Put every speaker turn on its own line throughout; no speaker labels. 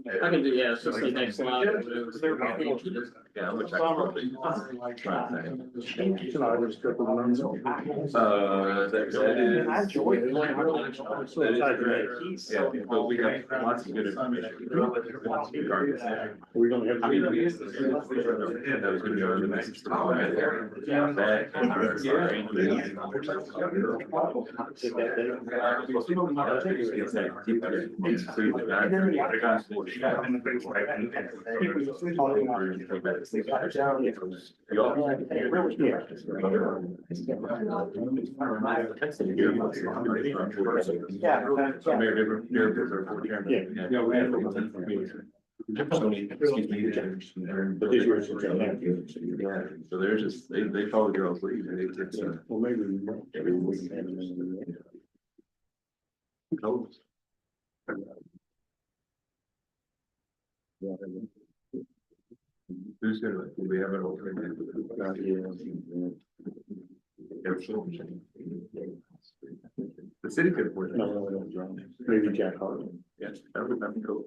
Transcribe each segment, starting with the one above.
I can do, yeah, it's just the next slide.
Yeah,
Yeah,
which
which
I.
I enjoy it.
Yeah, but we have lots of good information.
We're gonna have.
I mean, we used to. Yeah, that was gonna go to the next. Yeah, we had. Excuse me.
But these were some.
Yeah, so they're just, they follow girls' lead, and they just.
Well, maybe. we
Who's gonna, do we have an alternate? The city could afford that.
Maybe Jack Harlan.
Yes, that would be cool.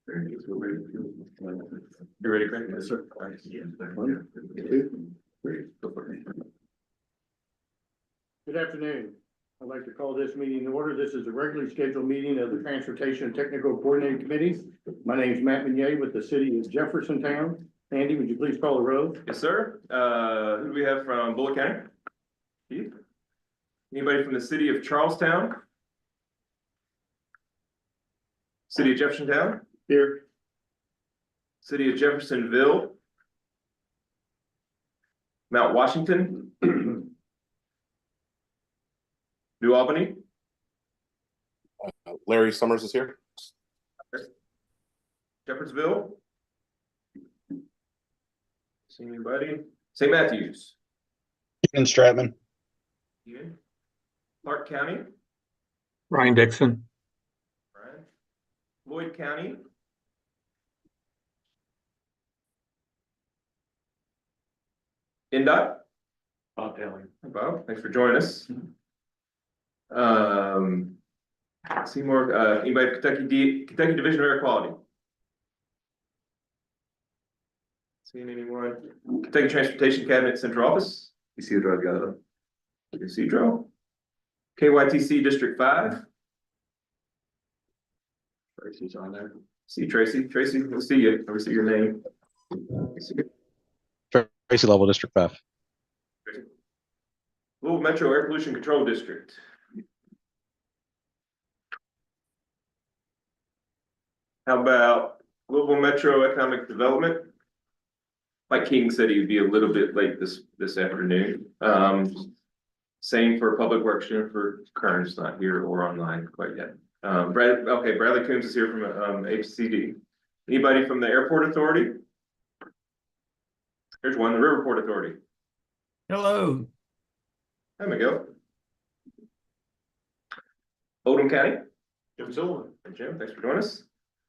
There it is, we're ready. You ready, Craig? Yes, sir. Great, go for it.
Good afternoon. I'd like to call this meeting in order. This is a regularly scheduled meeting of the Transportation and Technical Coordinating Committee. My name is Matt Meunier with the city of Jeffersontown. Andy, would you please call the roll?
Yes, sir. Who do we have from Bullitt County? Keith? Anybody from the city of Charlestown? City of Jeffersontown?
Here.
City of Jeffersonville? Mount Washington? New Albany?
Larry Summers is here.
Shepherdsville? See anybody? St. Matthews?
Ian Stratman.
Ian? Clark County?
Ryan Dixon.
Brian? Lloyd County? NDOT?
Bob Taylor.
Bob, thanks for joining us. Seymour, anybody from Kentucky Division of Air Quality? Seeing anyone? Kentucky Transportation Cabinet Central Office? Isidro Delgado. Isidro? KYTC District 5?
Tracy's on there.
See Tracy, we'll see you, we'll see your name.
Tracy Level, District 5.
Louisville Metro Air Pollution Control District. How about Louisville Metro Economic Development? Like King City would be a little bit late this afternoon. Same for Public Works, Jennifer Kern's not here or online quite yet. Bradley Coombs is here from HCD. Anybody from the Airport Authority? Here's one, the Riverport Authority.
Hello.
There we go. Oldham County.
Jim Sullivan.
Hey, Jim, thanks for joining us.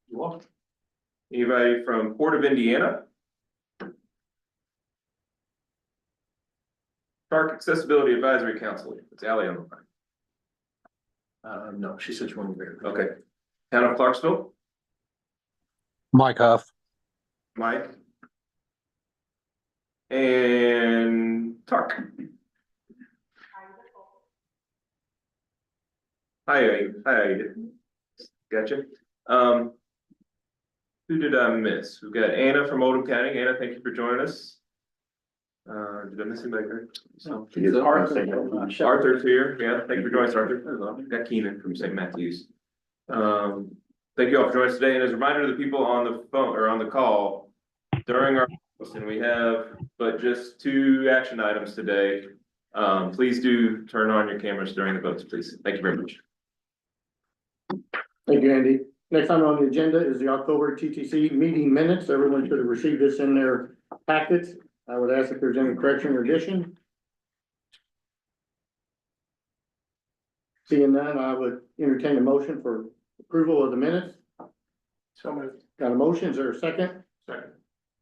You want?
Anybody from Port of Indiana? Park Accessibility Advisory Council. It's Ally on the line.
No, she said she wanted to be.
Okay. Town of Clarksville,
Mike Huff.
Mike. And Tark. Hi, gotcha. Who did I miss? We've got Anna from Oldham County. Anna, thank you for joining us. Did I miss anybody? Arthur's here. Yeah, thank you for joining us, Arthur. Got Keenan from St. Matthews. Thank you all for joining us today. And as a reminder to the people on the phone or on the call, during our and we have but just 2 action items today. Please do turn on your cameras during the votes, please. Thank you very much.
Thank you, Andy. Next item on the agenda is the October TTC meeting minutes. Everyone should have received this in their packets. I would ask if there's any correction or addition. Seeing none, I would entertain a motion for approval of the minutes.
So moved.
Got a motion? Is there a second?
Second.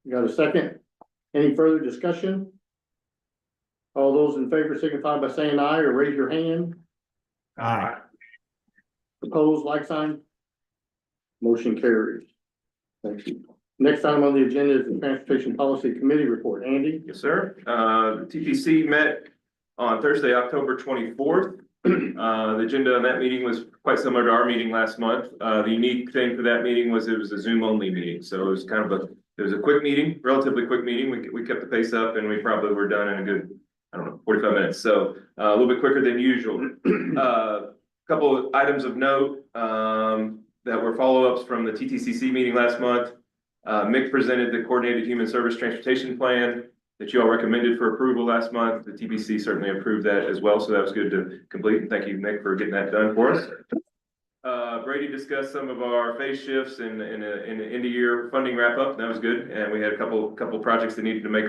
You got a second? Any further discussion? All those in favor signify by saying aye or raise your hand.
Aye.
Opposed, like sign. Motion carries. Thank you. Next item on the agenda is the Transportation Policy Committee report. Andy?
Yes, sir. The TPC met on Thursday, October 24th. The agenda on that meeting was quite similar to our meeting last month. The unique thing for that meeting was it was a Zoom only meeting. So it was it was a quick meeting, relatively quick meeting. We kept the pace up and we probably were done in a good, 45 minutes. So a little bit quicker than usual. Couple of items of note that were follow-ups from the TTCC meeting last month. Mick presented the Coordinated Human Service Transportation Plan that you all recommended for approval last month. The TBC certainly approved that as well, so that was good to complete. And thank you, Mick, for getting that done for us. Brady discussed some of our phase shifts and in the end of year funding wrap up. That was good, and we had a couple projects that needed to make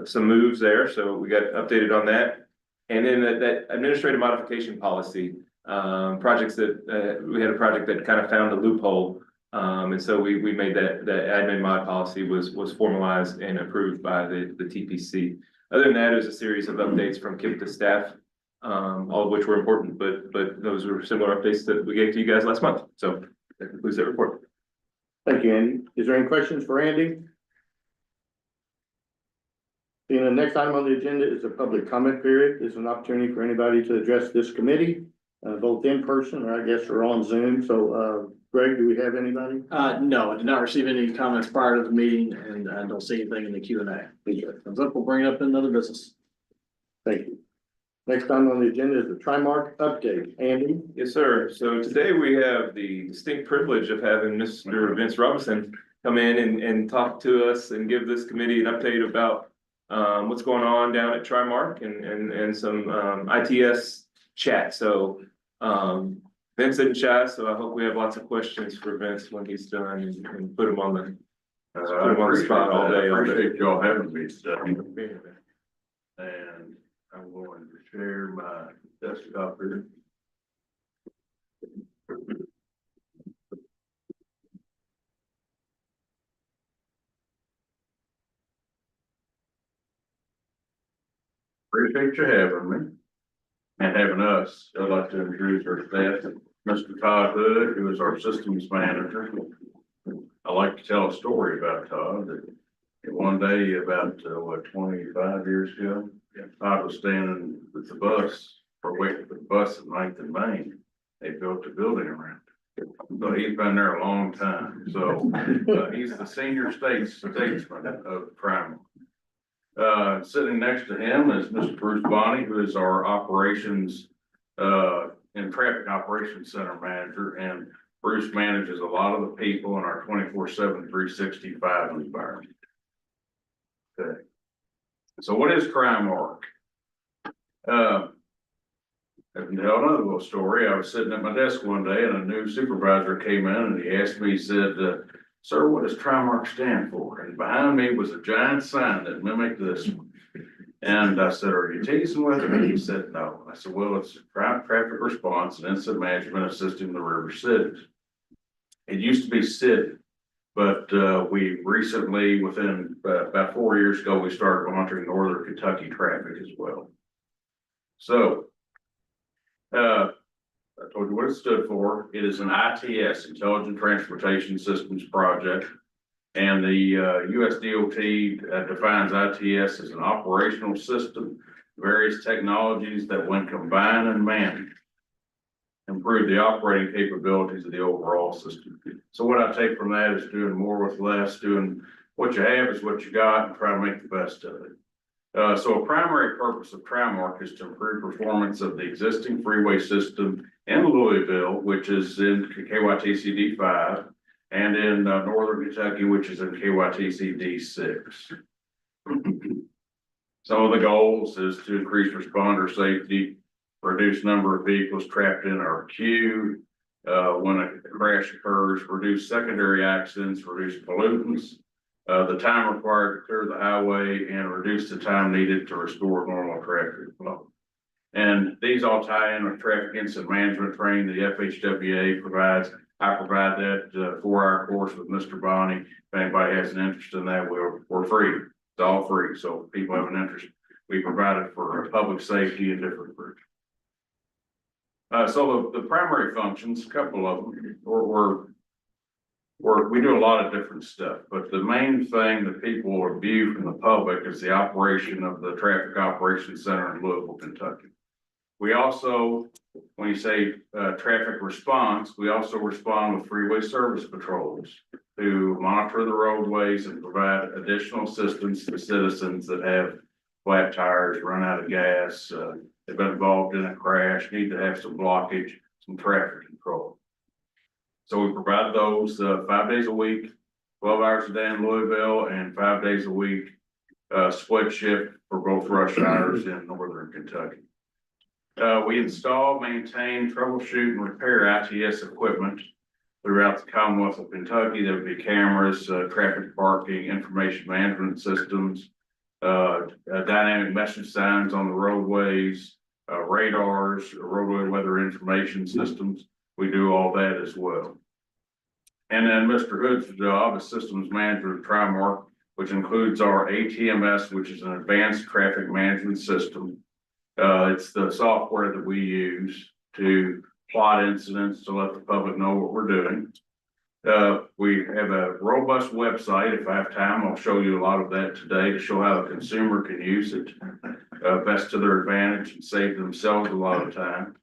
some moves there, so we got updated on that. And then that administrative modification policy projects that we had a project that kind of found a loophole. And so we made that admin mod policy was formalized and approved by the TPC. Other than that, it was a series of updates from KIP to staff, all of which were important, but those were similar updates that we gave to you guys last month. So that concludes that report.
Thank you, Andy. Is there any questions for Andy? The next item on the agenda is a public comment period. This is an opportunity for anybody to address this committee, both in person or I guess or on Zoom. So, Greg, do we have anybody?
No, I did not receive any comments prior to the meeting and I don't see anything in the Q&A. Thumbs up, we'll bring it up in another business.
Thank you. Next item on the agenda is the Trimark update. Andy?
Yes, sir. So today we have the distinct privilege of having Mr. Vince Robinson come in and talk to us and give this committee an update about what's going on down at Trimark and some ITS chat. So Vince isn't shy, so I hope we have lots of questions for Vince when he's done and put him on the spot all day.
Appreciate y'all having me today. And I'm going to share my desktop here. Appreciate you having me and having us. I'd like to introduce our staff, Mr. Todd Hood, who is our systems manager. I like to tell a story about Todd. One day about 25 years ago, Todd was standing with the bus or waiting for the bus at 9th and Main. They built a building around it. So he's been there a long time. So he's the senior statesman of Primal. Sitting next to him is Mr. Bruce Bonney, who is our operations and traffic operations center manager. And Bruce manages a lot of the people in our 24/7, 365 environment. Okay. So what is Trimark? I can tell another little story. I was sitting at my desk one day and a new supervisor came in and he asked me, he said, sir, what does Trimark stand for? And behind me was a giant sign that mimicked this one. And I said, are you teasing with me? He said, no. I said, well, it's traffic response and incident management assisting the river cities. It used to be city, but we recently, within about 4 years ago, we started monitoring northern Kentucky traffic as well. So I told you what it stood for. It is an ITS, Intelligent Transportation Systems Project. And the US DOT defines ITS as an operational system, various technologies that when combined and managed, improve the operating capabilities of the overall system. So what I take from that is doing more with less, doing what you have is what you got and try to make the best of it. So a primary purpose of Trimark is to improve performance of the existing freeway system in Louisville, which is in KYTCD 5, and in Northern Kentucky, which is in KYTCD 6. Some of the goals is to increase responder safety, reduce number of vehicles trapped in our queue when a crash occurs, reduce secondary accidents, reduce pollutants, the time required to clear the highway, and reduce the time needed to restore normal traffic flow. And these all tie in with traffic incident management training the FHWA provides. I provide that 4-hour course with Mr. Bonney. If anybody has an interest in that, we're free. It's all free. So if people have an interest, we provide it for public safety and different groups. So the primary functions, a couple of them, we do a lot of different stuff, but the main thing that people will view from the public is the operation of the Traffic Operations Center in Louisville, Kentucky. We also, when you say traffic response, we also respond with freeway service patrols to monitor the roadways and provide additional assistance to citizens that have flat tires, run out of gas, they've been involved in a crash, need to have some blockage, some traffic control. So we provide those 5 days a week, 12 hours a day in Louisville, and 5 days a week, split shift for both rush hours in northern Kentucky. We install, maintain, troubleshoot, and repair ITS equipment throughout the Commonwealth of Kentucky. There would be cameras, traffic parking, information management systems, dynamic message signs on the roadways, radars, roadway weather information systems. We do all that as well. And then Mr. Hood's job is systems manager of TriMark, which includes our ATMS, which is an advanced traffic management system. It's the software that we use to plot incidents, to let the public know what we're doing. We have a robust website. If I have time, I'll show you a lot of that today to show how the consumer can use it best to their advantage and save themselves a lot of time.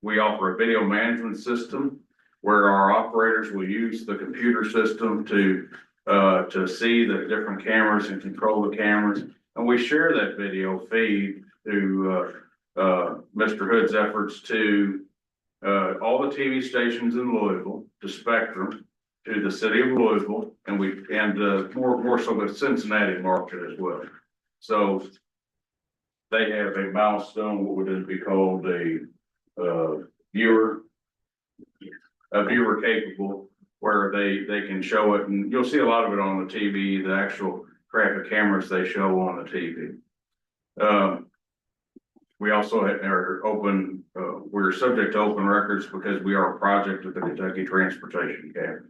We offer a video management system where our operators will use the computer system to see the different cameras and control the cameras. And we share that video feed to Mr. Hood's efforts to all the TV stations in Louisville, to Spectrum, to the city of Louisville, and more so the Cincinnati market as well. So they have a milestone, what would it be called, a viewer capable, where they can show it, and you'll see a lot of it on the TV, the actual traffic cameras they show on the TV. We also are open, we're subject to open records because we are a project of the Kentucky Transportation Cabinet.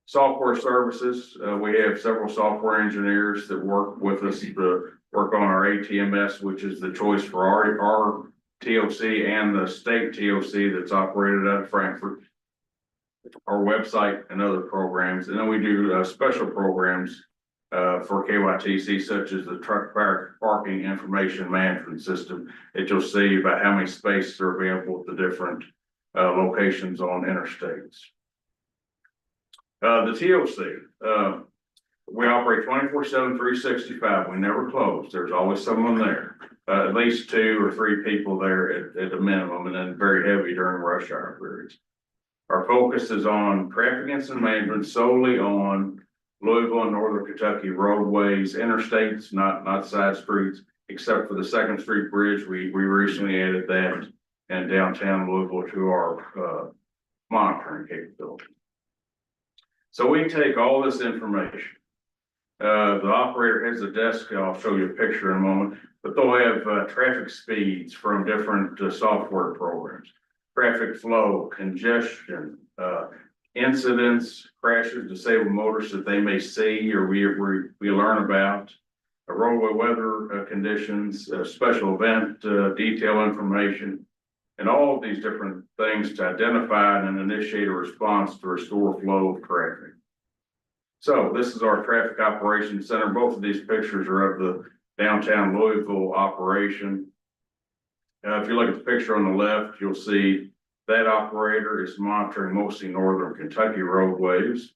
Software services, we have several software engineers that work with us to work on our ATMS, which is the choice for our TOC and the state TOC that's operated out of Frankfurt, our website and other programs. And then we do special programs for KYTC, such as the truck parking information management system that you'll see about how many spaces are available at the different locations on interstates. The TOC, we operate 24/7, 365. We never close. There's always someone there, at least 2 or 3 people there at a minimum, and then very heavy during rush hour periods. Our focus is on traffic incident management solely on Louisville and northern Kentucky roadways, interstates, not side streets, except for the 2nd Street Bridge. We recently added that in downtown Louisville to our monitoring capability. So we take all this information. The operator has a desk. I'll show you a picture in a moment, but they'll have traffic speeds from different software programs, traffic flow, congestion, incidents, crashes, disabled motorists that they may see or we learn about, roadway weather conditions, special event detail information, and all of these different things to identify and initiate a response to restore flow of traffic. So this is our Traffic Operations Center. Both of these pictures are of the downtown Louisville operation. If you look at the picture on the left, you'll see that operator is monitoring mostly northern Kentucky roadways.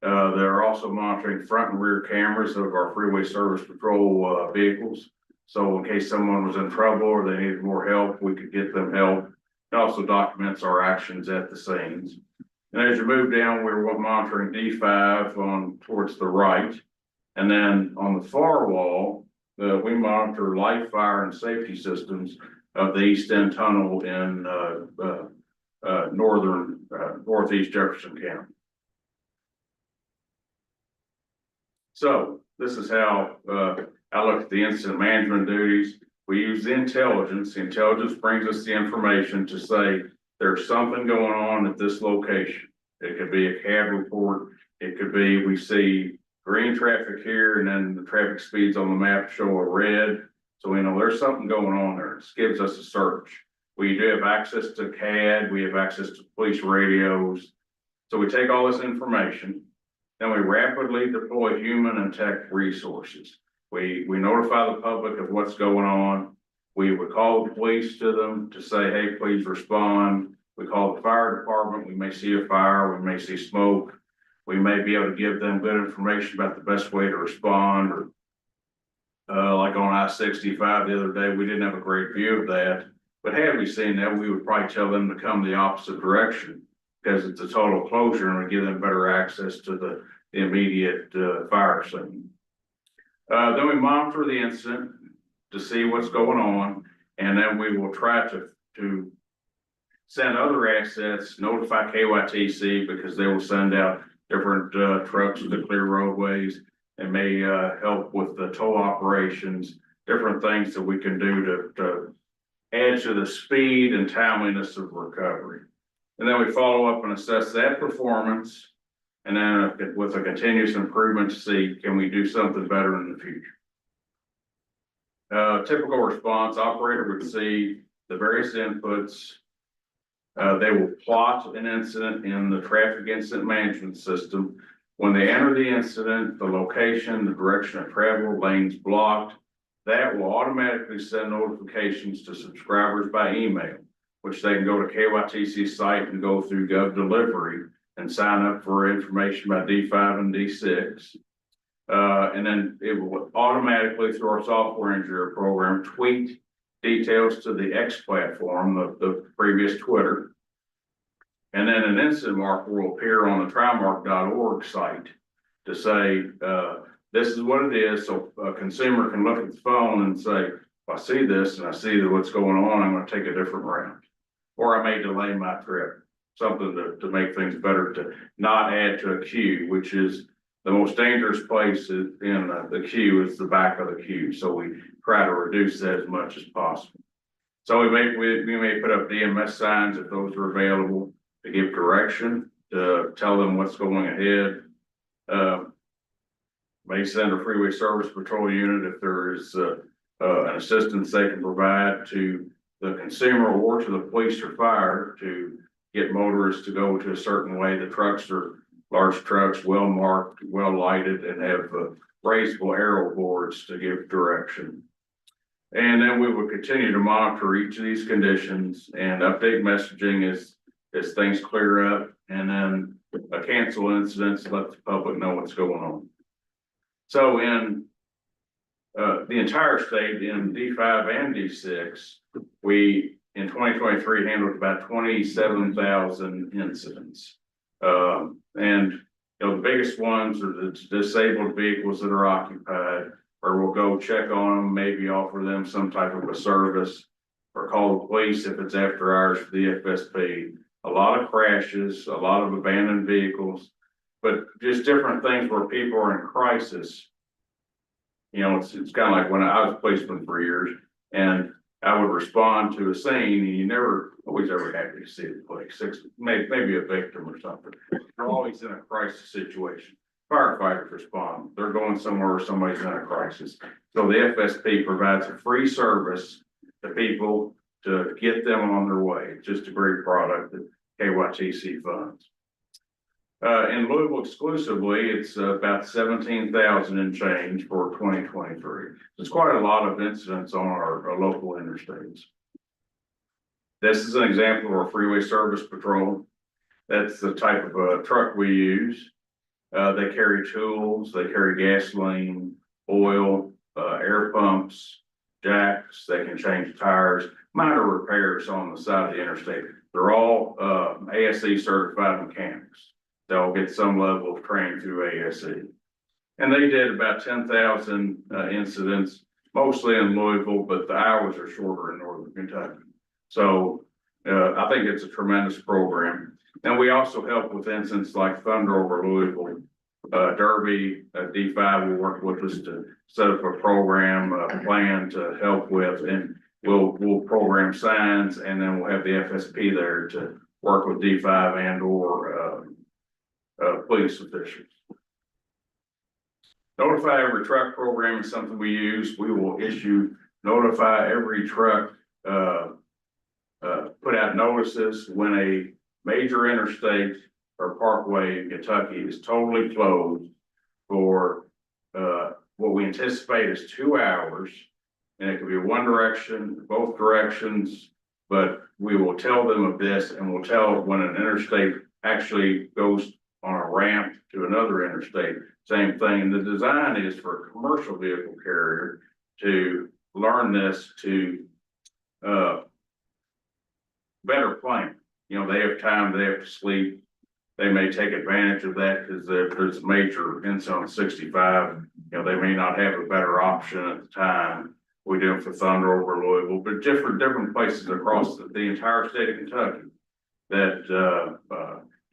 They're also monitoring front and rear cameras of our freeway service patrol vehicles. So in case someone was in trouble or they needed more help, we could get them help. It also documents our actions at the scenes. And as you move down, we're monitoring D5 on towards the right. And then on the far wall, we monitor light, fire, and safety systems of the East End Tunnel in northeast Jefferson County. So this is how I look at the incident management duties. We use the intelligence. The intelligence brings us the information to say there's something going on at this location. It could be a cab report. It could be we see green traffic here and then the traffic speeds on the map show a red. So we know there's something going on there. This gives us a search. We do have access to CAD, we have access to police radios. So we take all this information, then we rapidly deploy human and tech resources. We notify the public of what's going on. We would call the police to them to say, hey, please respond. We call the fire department. We may see a fire, we may see smoke. We may be able to give them good information about the best way to respond, or like on I-65 the other day, we didn't have a great view of that. But had we seen that, we would probably tell them to come the opposite direction because it's a total closure and we give them better access to the immediate fire scene. Then we monitor the incident to see what's going on, and then we will try to send other assets, notify KYTC because they will send out different trucks to clear roadways and may help with the toll operations, different things that we can do to add to the speed and timeliness of recovery. And then we follow up and assess that performance, and then with a continuous improvement to see, can we do something better in the future? Typical response, operator would see the various inputs. They will plot an incident in the traffic incident management system. When they enter the incident, the location, the direction of travel, lanes blocked, that will automatically send notifications to subscribers by email, which they can go to KYTC site and go through Gov Delivery and sign up for information about D5 and D6. And then it will automatically, through our software engineer program, tweet details to the X platform, the previous Twitter. And then an incident marker will appear on the trimark.org site to say, this is what it is. So a consumer can look at the phone and say, if I see this and I see that what's going on, I'm going to take a different route. Or I may delay my trip, something to make things better, to not add to a queue, which is the most dangerous place in the queue is the back of the queue. So we try to reduce that as much as possible. So we may put up DMS signs if those are available to give direction, to tell them what's going ahead. May send a freeway service patrol unit if there is an assistance they can provide to the consumer or to the police or fire to get motorists to go to a certain way. The trucks are large trucks, well marked, well lighted, and have raisable arrow boards to give direction. And then we will continue to monitor each of these conditions and update messaging as things clear up, and then cancel incidents, let the public know what's going on. So in the entire state, in D5 and D6, we in 2023 handled about 27,000 incidents. And the biggest ones are the disabled vehicles that are occupied, or we'll go check on them, maybe offer them some type of a service, or call the police if it's after hours for the FSP. A lot of crashes, a lot of abandoned vehicles, but just different things where people are in crisis. It's kind of like when I was a policeman for years, and I would respond to a scene, and you never always ever happy to see the police. Maybe a victim or something. They're always in a crisis situation. Firefighters respond. They're going somewhere where somebody's in a crisis. So the FSP provides a free service to people to get them on their way. It's just a great product that KYTC funds. In Louisville exclusively, it's about 17,000 and change for 2023. It's quite a lot of incidents on our local interstates. This is an example of our freeway service patrol. That's the type of truck we use. They carry tools, they carry gasoline, oil, air pumps, jacks. They can change tires, minor repairs on the side of the interstate. They're all ASE certified mechanics. They'll get some level of training through ASE. And they did about 10,000 incidents, mostly in Louisville, but the hours are shorter in Northern Kentucky. So I think it's a tremendous program. And we also help with incidents like Thunder over Louisville. Derby, D5 will work with us to set up a program, a plan to help with, and we'll program signs, and then we'll have the FSP there to work with D5 and or police officials. Notify Every Truck program is something we use. We will issue notify every truck, put out notices when a major interstate or parkway in Kentucky is totally closed for, what we anticipate is 2 hours. And it could be one direction, both directions, but we will tell them of this and we'll tell when an interstate actually goes on a ramp to another interstate, same thing. And the design is for a commercial vehicle carrier to learn this to, better plan. You know, they have time, they have to sleep. They may take advantage of that because there's a major incident on 65. You know, they may not have a better option at the time. We do it for Thunder over Louisville, but different places across the entire state of Kentucky that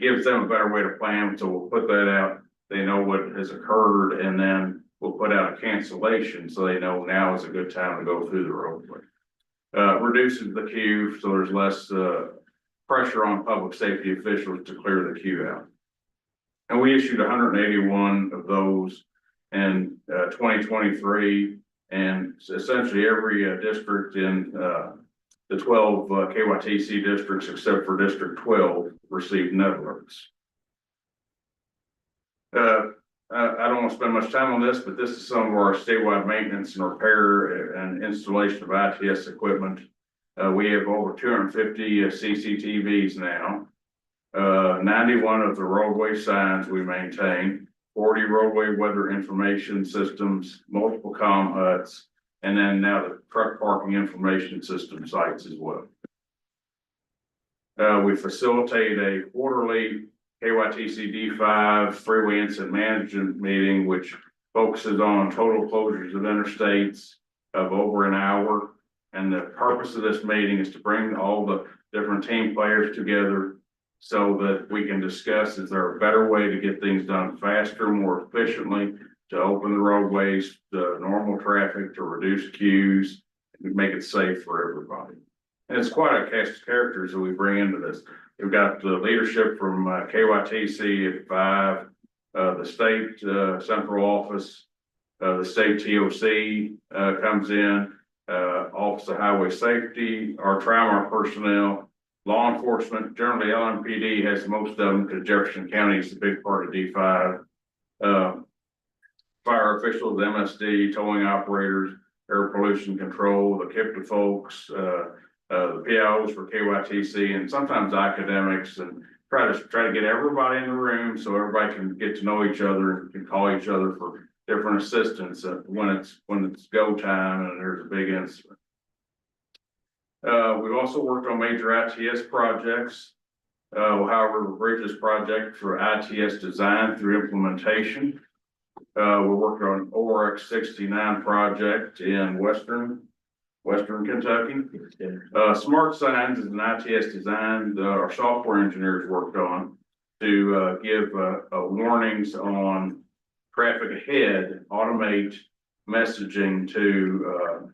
gives them a better way to plan. So we'll put that out. They know what has occurred, and then we'll put out a cancellation so they know now is a good time to go through the roadway. Reduces the queue, so there's less pressure on public safety officials to clear the queue out. And we issued 181 of those in 2023, and essentially every district in the 12 KYTC districts except for District 12 received net alerts. I don't want to spend much time on this, but this is some of our statewide maintenance and repair and installation of ITS equipment. We have over 250 CCTVs now. 91 of the roadway signs we maintain, 40 roadway weather information systems, multiple comm huts, and then now the truck parking information system sites as well. We facilitate a quarterly KYTC D5 freeway incident management meeting, which focuses on total closures of interstates of over an hour. And the purpose of this meeting is to bring all the different team players together so that we can discuss, is there a better way to get things done faster, more efficiently, to open the roadways, the normal traffic, to reduce queues, and make it safe for everybody. And it's quite a cast of characters that we bring into this. We've got the leadership from KYTC at 5, the state central office, the state TOC comes in, Office of Highway Safety, our TRIMAR personnel, law enforcement. Generally, LMPD has most of them because Jefferson County is a big part of D5. Fire officials, MSD, towing operators, air pollution control, the KIPTA folks, the PIOs for KYTC, and sometimes academics, and try to get everybody in the room so everybody can get to know each other and can call each other for different assistance when it's go time and there's a big incident. We've also worked on major ITS projects. Ohio River Bridges project for ITS design through implementation. We're working on ORX 69 project in Western Kentucky. Smart Signs is an ITS design our software engineers worked on to give warnings on traffic ahead, automate messaging to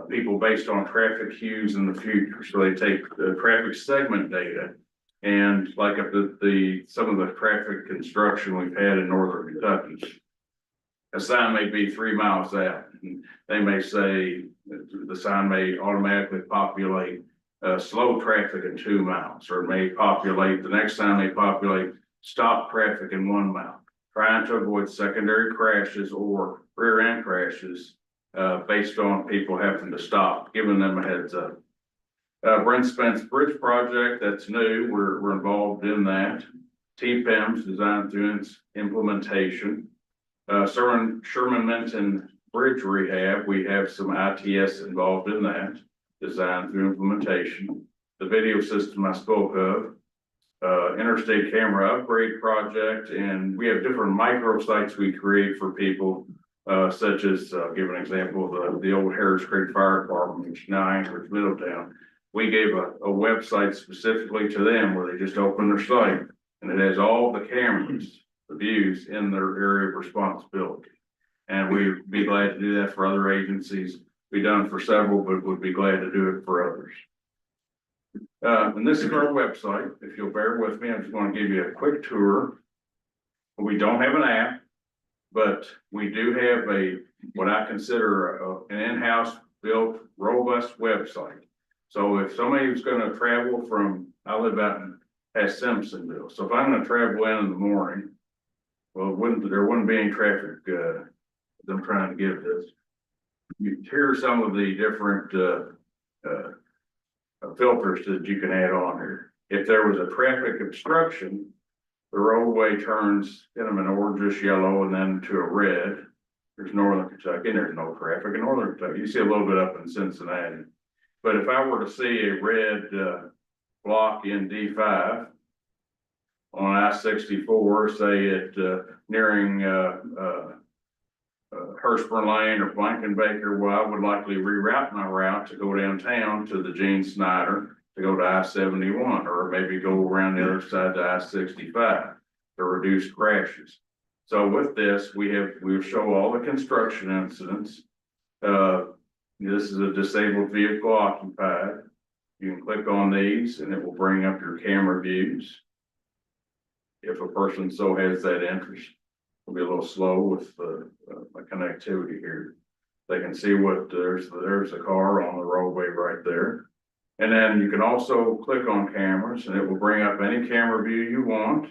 people based on traffic cues in the future. So they take the traffic segment data and like up some of the traffic construction we've had in northern Kentucky. A sign may be 3 miles out. And they may say the sign may automatically populate slow traffic in 2 miles, or it may populate, the next sign may populate stop traffic in 1 mile, trying to avoid secondary crashes or rear end crashes based on people having to stop, giving them a heads up. Brent Spence Bridge project, that's new. We're involved in that. TPIMS designed through its implementation. Sherman Minton Bridge rehab, we have some ITS involved in that, designed through implementation. The video system I spoke of, interstate camera upgrade project, and we have different microsites we create for people, such as, give an example of the old Harris Creek Fire Department, which now anchors Middletown. We gave a website specifically to them where they just open their site, and it has all the cameras, the views in their area of responsibility. And we'd be glad to do that for other agencies. We've done it for several, but would be glad to do it for others. And this is our website. If you'll bear with me, I'm just going to give you a quick tour. We don't have an app, but we do have what I consider an in-house built robust website. So if somebody was gonna travel from, I live out in past Simpsonville, so if I'm gonna travel in the morning. Well, there wouldn't be any traffic, I'm trying to give this. Here are some of the different, filters that you can add on here. If there was a traffic obstruction, the roadway turns kind of an orangish yellow and then to a red. There's northern Kentucky, and there's no traffic in northern Kentucky. You see a little bit up in Cincinnati. But if I were to see a red, block in D5 on I-64, say at, nearing, Hurstburn Lane or Blankenbaker, well, I would likely reroute my route to go downtown to the Gene Snyder to go to I-71, or maybe go around the other side to I-65 to reduce crashes. So with this, we'll show all the construction incidents. This is a disabled vehicle occupied. You can click on these and it will bring up your camera views. If a person so has that interest. It'll be a little slow with the connectivity here. They can see what there's a car on the roadway right there. And then you can also click on cameras and it will bring up any camera view you want.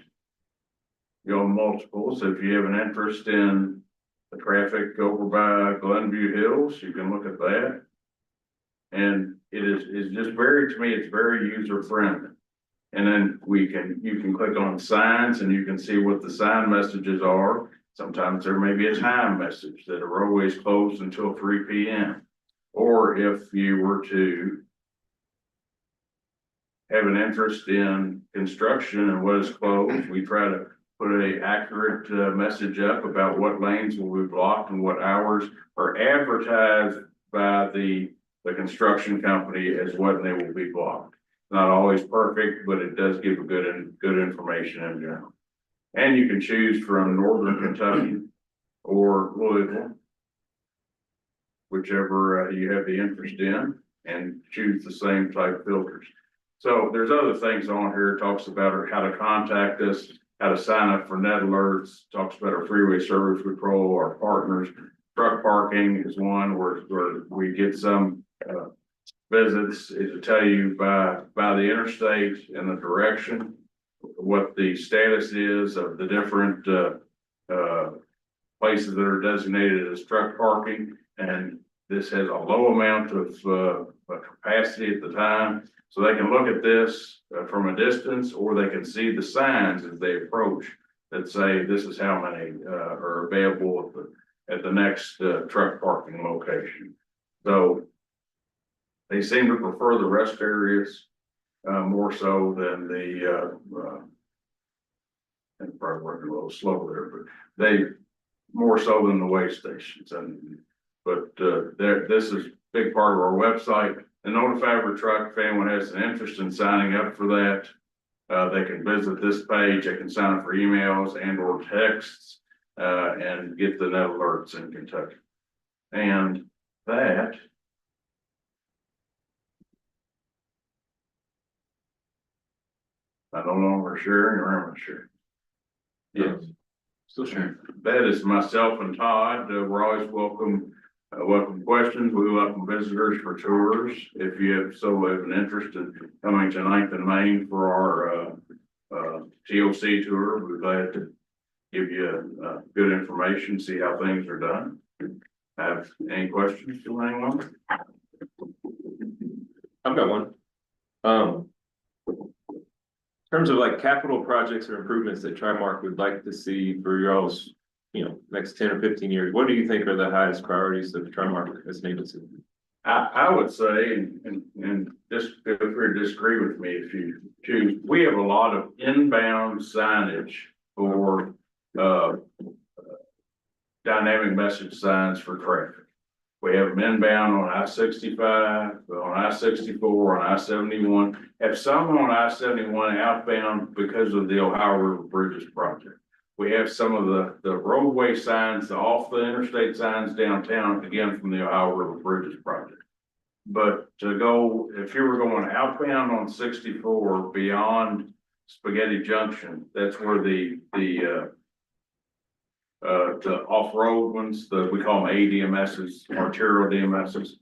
You have multiples. If you have an interest in the traffic over by Glenview Hills, you can look at that. And it's just to me, it's very user friendly. And then you can click on signs and you can see what the sign messages are. Sometimes there may be a time message that a roadway is closed until 3 p.m. Or if you were to have an interest in construction and what is closed, we try to put an accurate message up about what lanes will be blocked and what hours are advertised by the construction company as what they will be blocked. Not always perfect, but it does give a good information in general. And you can choose from Northern Kentucky or Louisville, whichever you have the interest in, and choose the same type filters. So there's other things on here. It talks about how to contact us, how to sign up for net alerts, talks about our freeway service patrol, our partners. Truck parking is one where we get some visits to tell you by the interstate and the direction, what the status is of the different places that are designated as truck parking. And this has a low amount of capacity at the time. So they can look at this from a distance, or they can see the signs as they approach that say this is how many are available at the next truck parking location. So they seem to prefer the rest areas more so than the and probably working a little slow there, but they more so than the way stations. But this is a big part of our website. The Notify Every Truck, if anyone has an interest in signing up for that, they can visit this page. They can sign up for emails and or texts and get the net alerts in Kentucky. And that I no longer sharing, or am I sharing?
Yes. Still sharing.
That is myself and Todd. We're always welcome questions. We welcome visitors for tours. If you have an interest in coming to 9th and Main for our TOC tour, we're glad to give you good information, see how things are done. Have any questions to anyone?
I've got one. In terms of like capital projects or improvements that Trimark would like to see for y'all's, next 10 or 15 years, what do you think are the highest priorities that Trimark as an agency?
I would say, and just feel free to disagree with me if you choose, we have a lot of inbound signage for dynamic message signs for traffic. We have them inbound on I-65, on I-64, on I-71, have some on I-71 outbound because of the Ohio River Bridges project. We have some of the roadway signs, the off the interstate signs downtown, again, from the Ohio River Bridges project. But if you were going outbound on 64 beyond Spaghetti Junction, that's where the off-road ones, we call them ADMSs, arterial DMSs.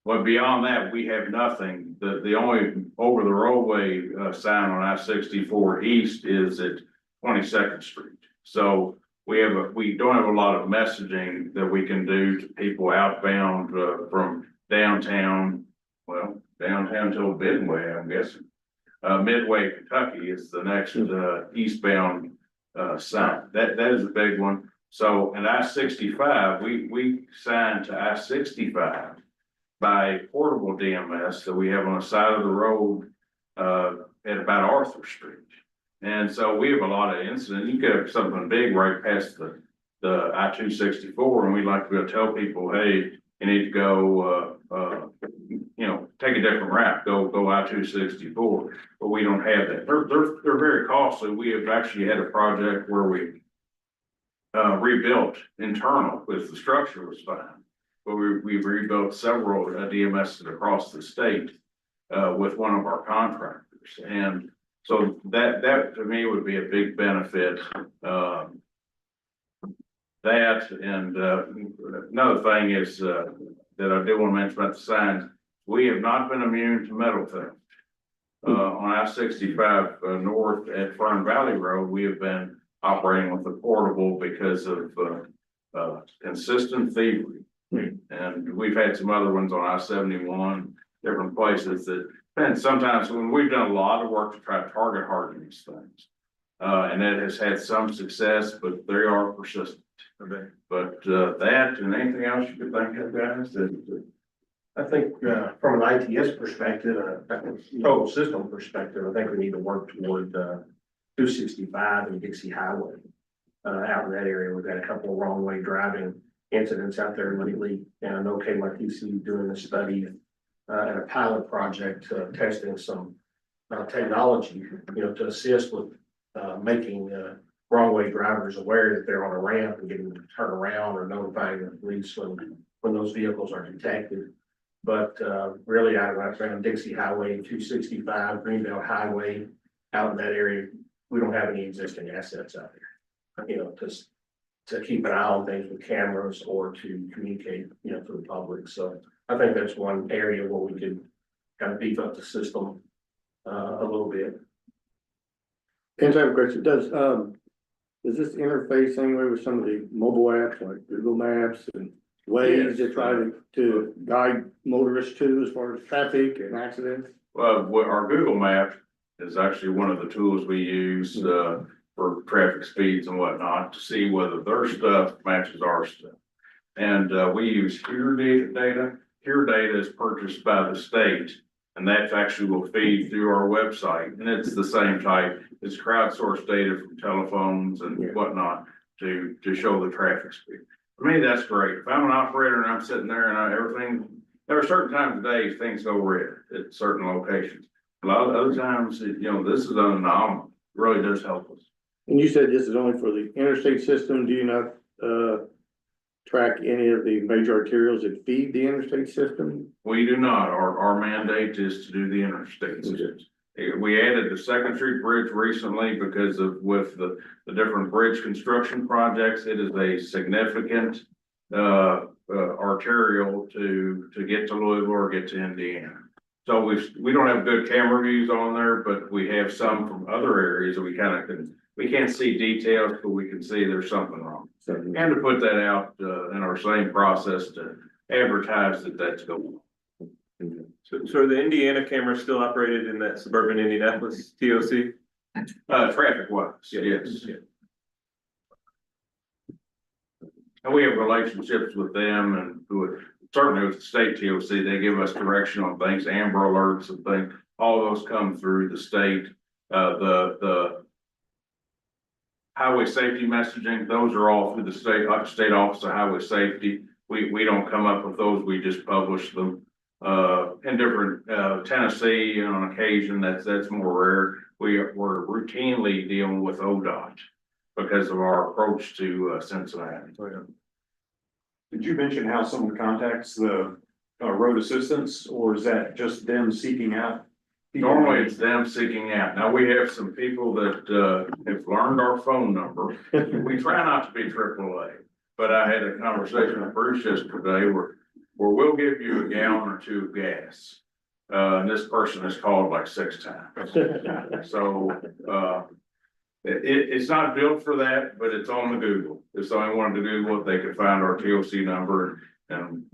Well, beyond that, we have nothing. The only over the roadway sign on I-64 East is at 22nd Street. So we don't have a lot of messaging that we can do to people outbound from downtown. Well, downtown till Midway, I'm guessing. Midway, Kentucky is the next eastbound sign. That is a big one. So and I-65, we signed to I-65 by portable DMS that we have on the side of the road at about Arthur Street. And so we have a lot of incidents. You could have something big right past the I-264, and we'd like to be able to tell people, hey, you need to go take a different route, go I-264, but we don't have that. They're very costly. We have actually had a project where we rebuilt internal with the structure was fine. But we rebuilt several DMSs across the state with one of our contractors. And so that to me would be a big benefit. That and another thing is that I do want to mention about the signs. We have not been immune to metal theft. On I-65 north at Fern Valley Road, we have been operating with a portable because of consistent thievery. And we've had some other ones on I-71, different places that, and sometimes when we've done a lot of work to try to target harden these things. And that has had some success, but they are persistent.
Okay.
But that and anything else you could think of, guys, that
I think, from an ITS perspective, total system perspective, I think we need to work toward, 265 and Dixie Highway. Out in that area, we've got a couple of wrong way driving incidents out there lately. And I know KYTC doing a study, and a pilot project, testing some, technology, to assist with, making, wrong way drivers aware that they're on a ramp and getting them to turn around or notifying the police when those vehicles are detected. But really out around Dixie Highway, 265, Greenbelt Highway, out in that area, we don't have any existing assets out there. To keep an eye on things with cameras or to communicate, to the public. So I think that's one area where we could kind of beef up the system a little bit.
And I have a question. Does this interface anyway with some of the mobile apps like Google Maps and Waze to try to guide motorists to as far as traffic and accidents?
well, our Google Map is actually one of the tools we use for traffic speeds and whatnot to see whether their stuff matches our stuff. And we use HERE data. HERE data is purchased by the state, and that actually will feed through our website. And it's the same type. It's crowdsourced data from telephones and whatnot to show the traffic speed. For me, that's great. If I'm an operator and I'm sitting there and there are certain times of day things go red at certain locations. A lot of other times, this is an anomaly. It really does help us.
And you said this is only for the interstate system. Do you not track any of the major arterials that feed the interstate system?
We do not. Our mandate is to do the interstate systems. We added the Second Street Bridge recently because with the different bridge construction projects, it is a significant arterial to get to Louisville or get to Indiana. So we don't have good camera views on there, but we have some from other areas that we can't see details, but we can see there's something wrong. And to put that out in our same process to advertise that that's going on.
So are the Indiana cameras still operated in that suburban Indianapolis TOC?
Traffic wise, yes. And we have relationships with them and certainly with the state TOC, they give us direction on things, Amber Alerts and things. All those come through the state. The highway safety messaging, those are all through the state Office of Highway Safety. We don't come up with those, we just publish them. In different, Tennessee on occasion, that's more rare. We're routinely dealing with ODOT because of our approach to Cincinnati.
Did you mention how someone contacts the road assistance, or is that just them seeking out?
Normally it's them seeking out. Now we have some people that have learned our phone number. We try not to be AAA, but I had a conversation with Bruce yesterday where where we'll give you a gallon or two of gas. And this person has called like 6 times. So, it's not built for that, but it's on the Google. If someone wanted to Google it, they could find our TOC number and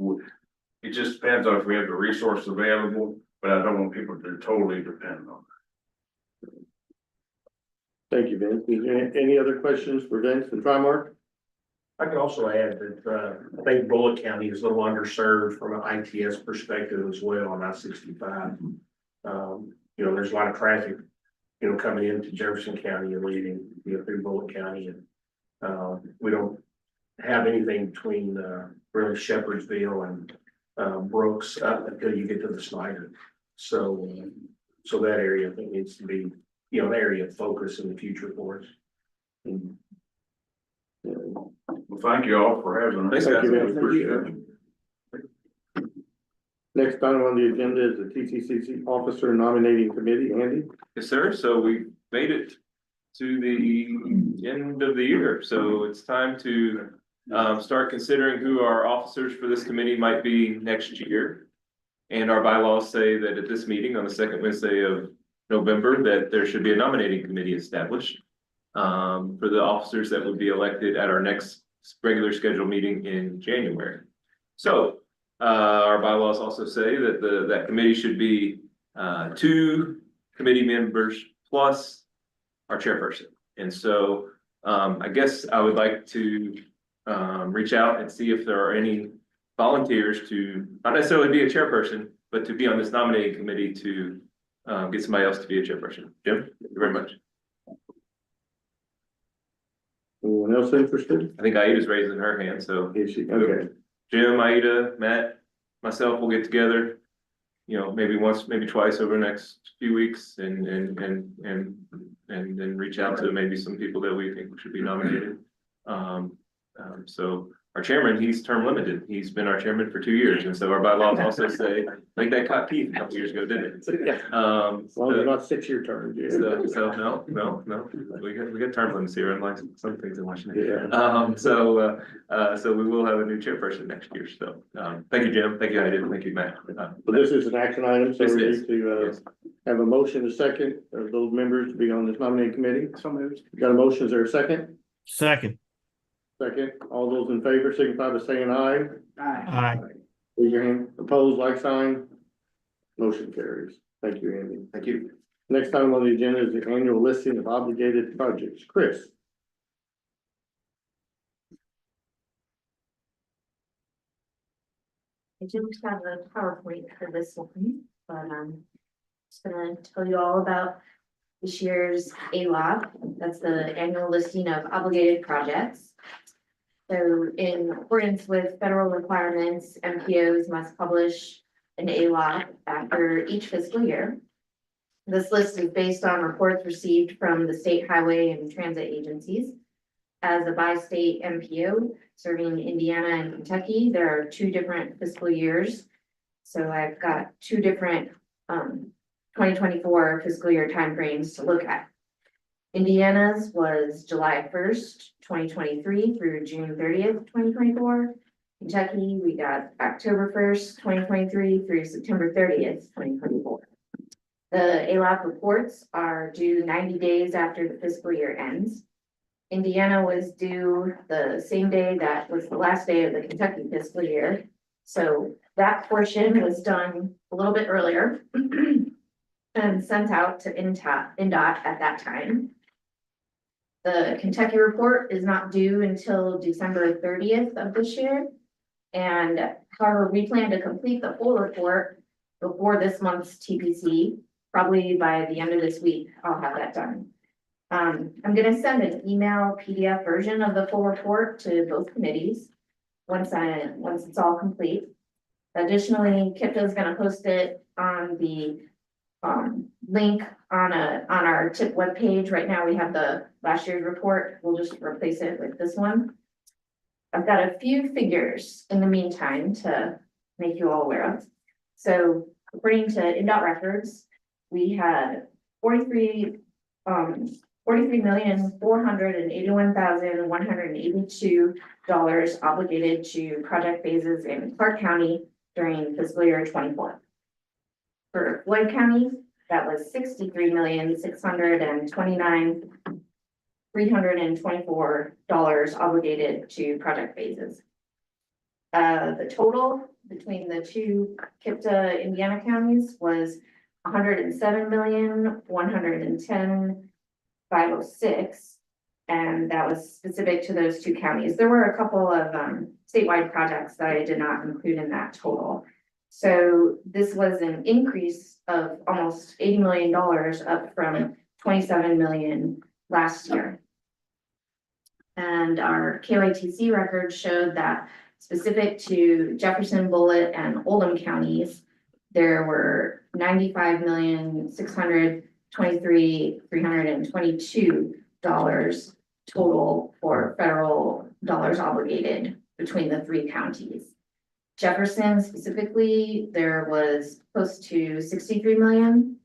it just depends on if we have the resource available, but I don't want people to totally depend on it.
Thank you, Vince. Is there any other questions for Vince and Trimark?
I could also add that, I think Bullitt County is a little underserved from an ITS perspective as well on I-65. You know, there's a lot of traffic, you know, coming into Jefferson County and leaving, you know, through Bullitt County, and we don't have anything between, really Shepherdsville and Brooks until you get to the Snyder. So that area, I think, needs to be, you know, an area of focus in the future for us.
Well, thank you all for having us.
Thanks, guys.
Thank you.
Appreciate it.
Next item on the agenda is the TCCC Officer Nominating Committee. Andy?
Yes, sir. So we made it to the end of the year, so it's time to start considering who our officers for this committee might be next year. And our bylaws say that at this meeting on the second Wednesday of November, that there should be a nominating committee established for the officers that would be elected at our next regular scheduled meeting in January. So our bylaws also say that that committee should be 2 committee members plus our chairperson. And so I guess I would like to reach out and see if there are any volunteers to not necessarily be a chairperson, but to be on this nominating committee to get somebody else to be a chairperson. Jim, thank you very much.
Anyone else interested?
I think Aida's raising her hand, so
Is she? Okay.
Jim, Aida, Matt, myself will get together, you know, maybe once, maybe twice over the next few weeks and then reach out to maybe some people that we think should be nominated. So our chairman, he's term limited. He's been our chairman for 2 years. And so our bylaws also say, like that caught Keith a couple years ago, didn't it?
Yeah. As long as they're not 6-year terms. Yeah.
So no, we got term limits here, unlike some things in Washington.
Yeah.
So we will have a new chairperson next year. So, thank you, Jim. Thank you, Aida. Thank you, Matt.
But this is an action item, so
This
we
is.
need to
Yes.
have a motion, a second of those members to be on this nominating committee.
So moved.
Got a motion, is there a second?
Second.
Second, all those in favor signify by saying aye.
Aye.
Raise your hand, opposed, like sign. Motion carries. Thank you, Andy.
Thank you.
Next item on the agenda is the annual listing of obligated projects. Chris?
I do have a PowerPoint for this one, but just gonna tell you all about this year's ALOP. That's the annual listing of obligated projects. So in accordance with federal requirements, MPOs must publish an ALOP after each fiscal year. This list is based on reports received from the state highway and transit agencies. As a bi-state MPO serving Indiana and Kentucky, there are 2 different fiscal years. So I've got 2 different 2024 fiscal year timeframes to look at. Indiana's was July 1st, 2023 through June 30th, 2024. Kentucky, we got October 1st, 2023 through September 30th, 2024. The ALOP reports are due 90 days after the fiscal year ends. Indiana was due the same day that was the last day of the Kentucky fiscal year. So that portion was done a little bit earlier and sent out to NDOT at that time. The Kentucky report is not due until December 30th of this year. And however, we plan to complete the full report before this month's TPC, probably by the end of this week, I'll have that done. I'm gonna send an email PDF version of the full report to both committees once it's all complete. Additionally, KIPTA is gonna post it on the link on our TIP webpage. Right now, we have the last year's report. We'll just replace it with this one. I've got a few figures in the meantime to make you all aware of. So according to NDOT records, we had $43,481,182 obligated to project phases in Clark County during fiscal year 24. For Floyd County, that was $63,629,324 obligated to project phases. The total between the two KIPTA Indiana counties was $107,110,506. And that was specific to those two counties. There were a couple of statewide projects that I did not include in that total. So this was an increase of almost $80 million up from 27 million last year. And our KYTC records showed that specific to Jefferson, Bullitt, and Oldham counties, there were $95,623,322 total for federal dollars obligated between the three counties. Jefferson specifically, there was close to 63 million.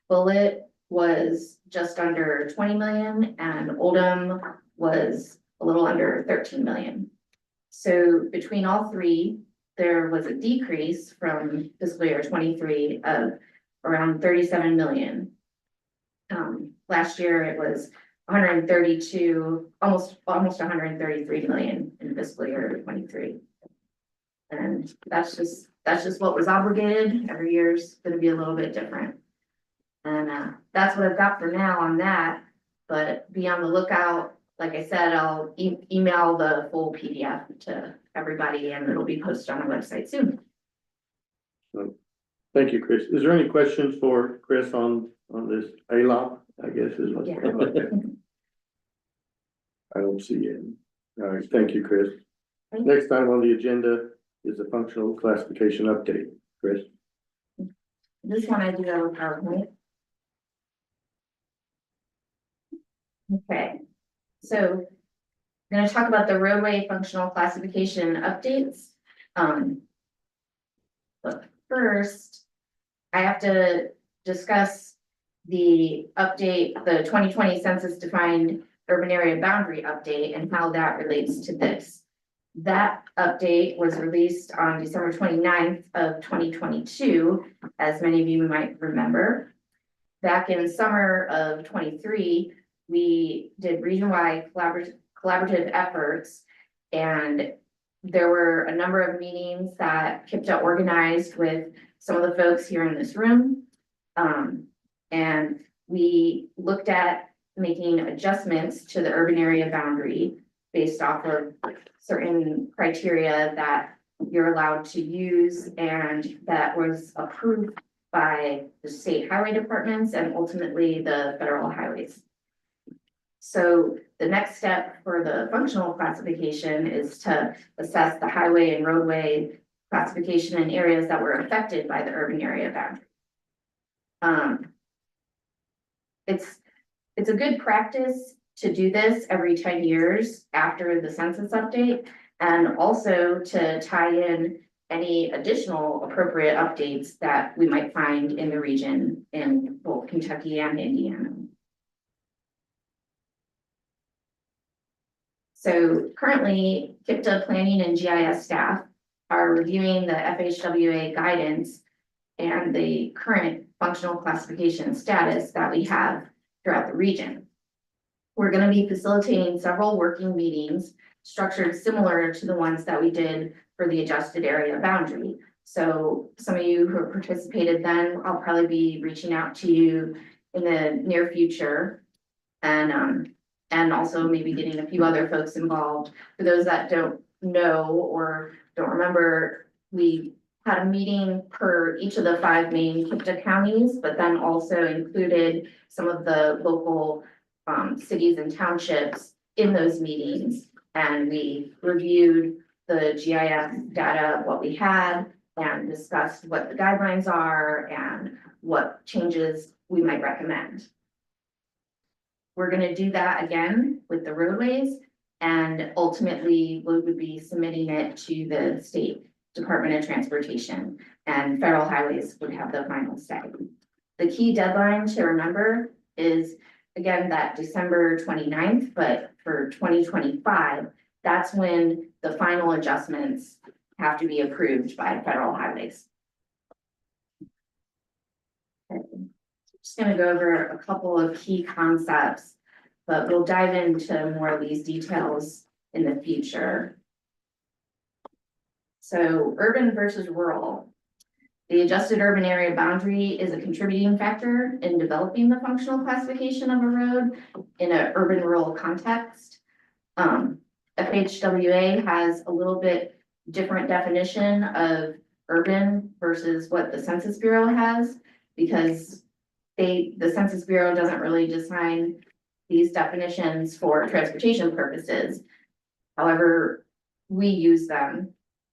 Bullitt was just under 20 million, and Oldham was a little under 13 million. So between all three, there was a decrease from fiscal year 23 of around 37 million. Last year it was 132, almost 133 million in fiscal year 23. And that's just what was obligated. Every year's gonna be a little bit different. And that's what I've got for now on that, but be on the lookout. Like I said, I'll email the full PDF to everybody and it'll be posted on the website soon.
Thank you, Chris. Is there any questions for Chris on this ALOP, I guess is what.
Yeah.
I don't see any. All right, thank you, Chris. Next item on the agenda is the functional classification update. Chris?
This one I do have a PowerPoint. Okay, so I'm gonna talk about the roadway functional classification updates. But first, I have to discuss the update, the 2020 census defined urban area boundary update and how that relates to this. That update was released on December 29th of 2022, as many of you might remember. Back in summer of 23, we did region-wide collaborative efforts, and there were a number of meetings that KIPTA organized with some of the folks here in this room. And we looked at making adjustments to the urban area boundary based off of certain criteria that you're allowed to use and that was approved by the state highway departments and ultimately the federal highways. So the next step for the functional classification is to assess the highway and roadway classification in areas that were affected by the urban area boundary. It's a good practice to do this every 10 years after the census update, and also to tie in any additional appropriate updates that we might find in the region in both Kentucky and Indiana. So currently, KIPTA planning and GIS staff are reviewing the FHWA guidance and the current functional classification status that we have throughout the region. We're going to be facilitating several working meetings structured similar to the ones that we did for the adjusted area boundary. So some of you who have participated then, I'll probably be reaching out to you in the near future, and also maybe getting a few other folks involved. For those that don't know or don't remember, we had a meeting per each of the 5 main KIPTA counties, but then also included some of the local cities and townships in those meetings. And we reviewed the GIS data, what we had, and discussed what the guidelines are and what changes we might recommend. We're going to do that again with the roadways, and ultimately we would be submitting it to the state Department of Transportation, and federal highways would have the final say. The key deadline to remember is, again, that December 29th, but for 2025, that's when the final adjustments have to be approved by federal highways. Okay. Just gonna go over a couple of key concepts, but we'll dive into more of these details in the future. So urban versus rural. The adjusted urban area boundary is a contributing factor in developing the functional classification of a road in an urban rural context. FHWA has a little bit different definition of urban versus what the Census Bureau has, because the Census Bureau doesn't really design these definitions for transportation purposes. However, we use them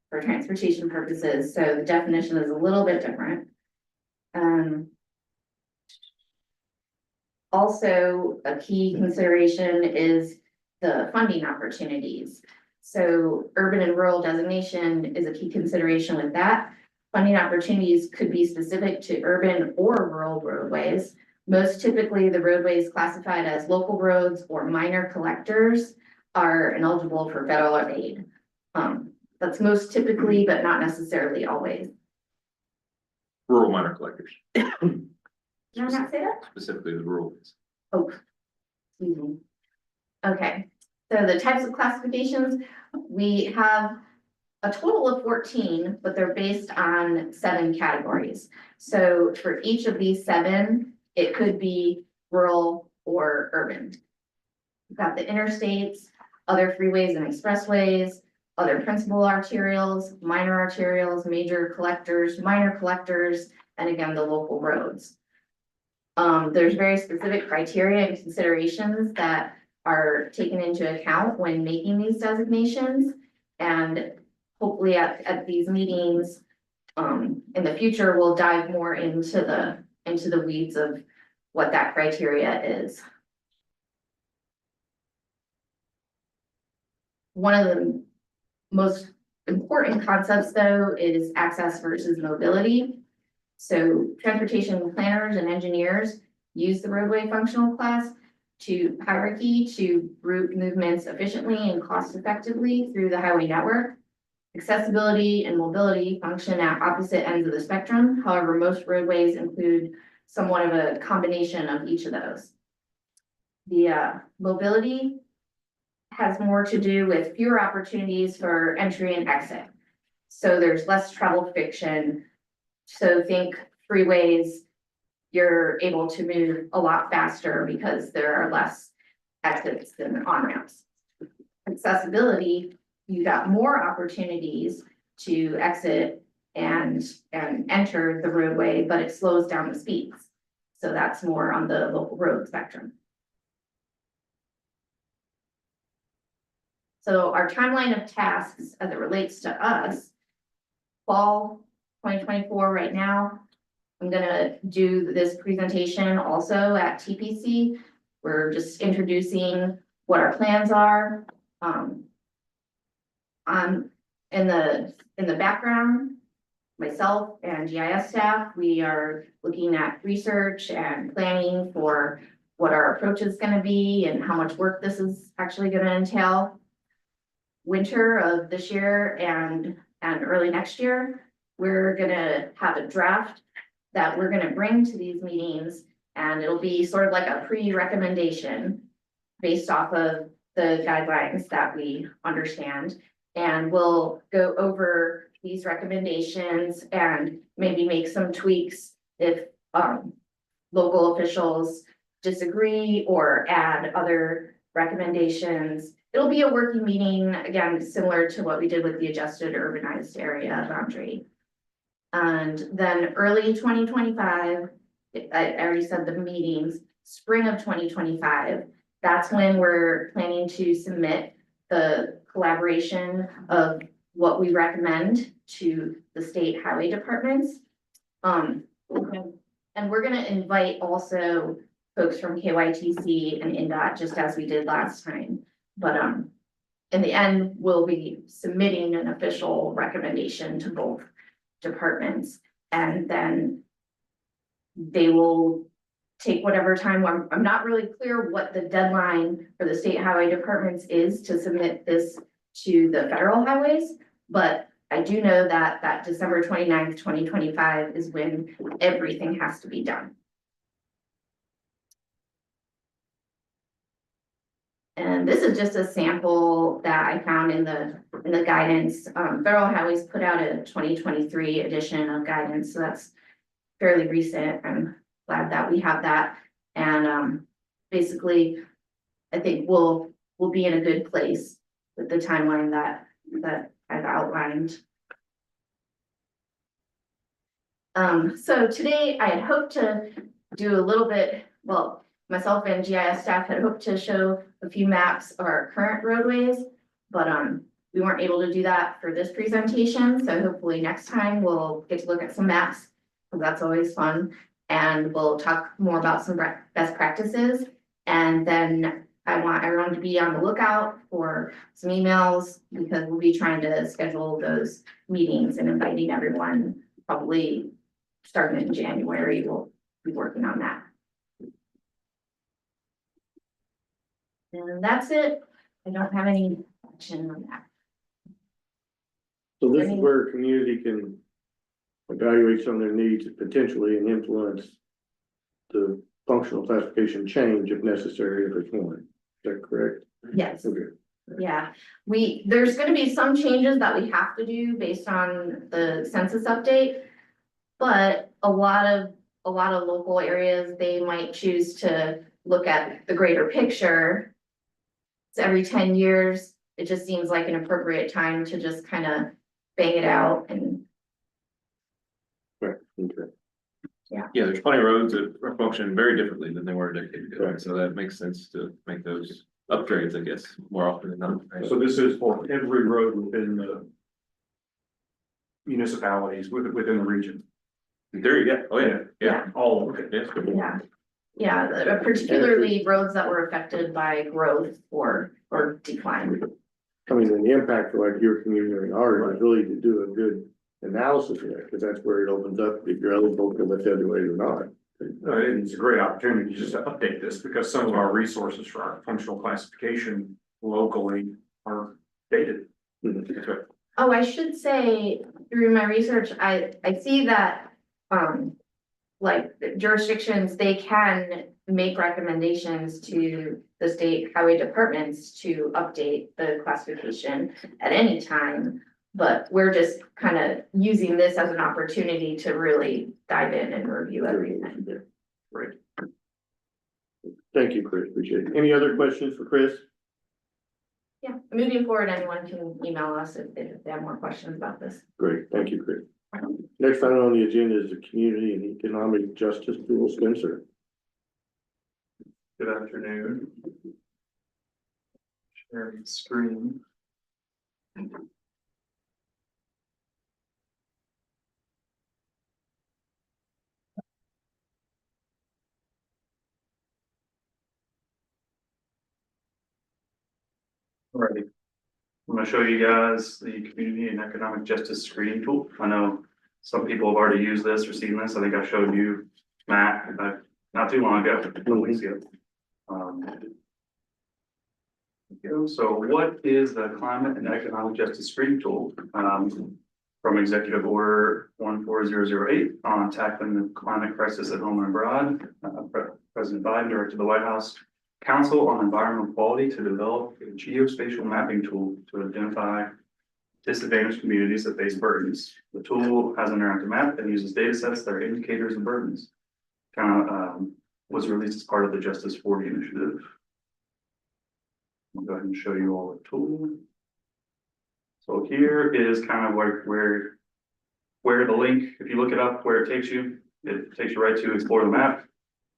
for transportation purposes, so the definition is a little bit different. Also, a key consideration is the funding opportunities. So urban and rural designation is a key consideration with that. Funding opportunities could be specific to urban or rural roadways. Most typically, the roadways classified as local roads or minor collectors are ineligible for federal aid. That's most typically, but not necessarily always.
Rural minor collectors,
Did I not say that?
specifically the rural ones.
Oh, excuse me. Okay, so the types of classifications, we have a total of 14, but they're based on 7 categories. So for each of these 7, it could be rural or urban. We've got the interstates, other freeways and expressways, other principal arterials, minor arterials, major collectors, minor collectors, and again, the local roads. There's very specific criteria and considerations that are taken into account when making these designations. And hopefully at these meetings, in the future, we'll dive more into the weeds of what that criteria is. One of the most important concepts, though, is access versus mobility. So transportation planners and engineers use the roadway functional class to hierarchy to route movements efficiently and cost effectively through the highway network. Accessibility and mobility function at opposite ends of the spectrum. However, most roadways include somewhat of a combination of each of those. The mobility has more to do with fewer opportunities for entry and exit. So there's less travel friction. So think freeways, you're able to move a lot faster because there are less exits than on-ramps. Accessibility, you got more opportunities to exit and enter the roadway, but it slows down the speeds. So that's more on the local road spectrum. So our timeline of tasks as it relates to us, fall 2024 right now. I'm gonna do this presentation also at TPC. We're just introducing what our plans are. In the background, myself and GIS staff, we are looking at research and planning for what our approach is gonna be and how much work this is actually gonna entail. Winter of this year and early next year, we're gonna have a draft that we're gonna bring to these meetings, and it'll be sort of like a pre-recommendation based off of the guidelines that we understand. And we'll go over these recommendations and maybe make some tweaks if local officials disagree or add other recommendations. It'll be a working meeting, again, similar to what we did with the adjusted urbanized area boundary. And then early 2025, I already said the meetings, spring of 2025, that's when we're planning to submit the collaboration of what we recommend to the state highway departments. And we're gonna invite also folks from KYTC and NDOT, just as we did last time. But in the end, we'll be submitting an official recommendation to both departments, and then they will take whatever time. I'm not really clear what the deadline for the state highway departments is to submit this to the federal highways, but I do know that December 29th, 2025 is when everything has to be done. And this is just a sample that I found in the guidance. Federal Highways put out a 2023 edition of guidance, so that's fairly recent. I'm glad that we have that. And basically, I think we'll be in a good place with the timeline that I've outlined. So today I had hoped to do a little bit, well, myself and GIS staff had hoped to show a few maps of our current roadways, but we weren't able to do that for this presentation. So hopefully next time we'll get to look at some maps, because that's always fun. And we'll talk more about some best practices. And then I want everyone to be on the lookout for some emails, because we'll be trying to schedule those meetings and inviting everyone, probably starting in January. We'll be working on that. And that's it. I don't have any action on that.
So this is where a community can evaluate some of their needs potentially and influence the functional classification change if necessary, if it's one. Is that correct?
Yes.
Okay.
Yeah, there's gonna be some changes that we have to do based on the census update. But a lot of local areas, they might choose to look at the greater picture. So every 10 years, it just seems like an appropriate time to just kind of bang it out and.
Right, okay.
Yeah, there's plenty of roads that are functioning very differently than they were a decade ago, so that makes sense to make those upgrades, I guess, more often than not. Right?
So this is for every road within the municipalities within the region.
There you go. Oh, yeah.
All, okay.
Yes.
Yeah, particularly roads that were affected by growth or decline.
I mean, and the impact for like your community and ours is really to do a good analysis of that, because that's where it opens up if you're eligible for the federal or not.
And it's a great opportunity just to update this, because some of our resources for our functional classification locally are dated.
That's right.
Oh, I should say, through my research, I see that, like jurisdictions, they can make recommendations to the state highway departments to update the classification at any time. But we're just kind of using this as an opportunity to really dive in and review everything.
Right. Thank you, Chris. Appreciate it. Any other questions for Chris?
Yeah, moving forward, anyone can email us if they have more questions about this.
Great, thank you, Chris. Next item on the agenda is the Community and Economic Justice Tool, Spencer.
Good afternoon. Sharing screen. Alrighty. I'm gonna show you guys the Community and Economic Justice Screening Tool. I know some people have already used this or seen this. I think I showed you, Matt, not too long ago, a couple weeks ago. So what is the Climate and Economic Justice Screening Tool? From Executive Order 14008 on tackling the climate crisis at home and abroad. President Biden directed the White House Council on Environmental Quality to develop a geospatial mapping tool to identify disadvantaged communities that face burdens. The tool has an interactive map and uses data sets that are indicators of burdens. Was released as part of the Justice 40 initiative. I'll go ahead and show you all the tool. So here is kind of where the link, if you look it up, where it takes you right to explore the map.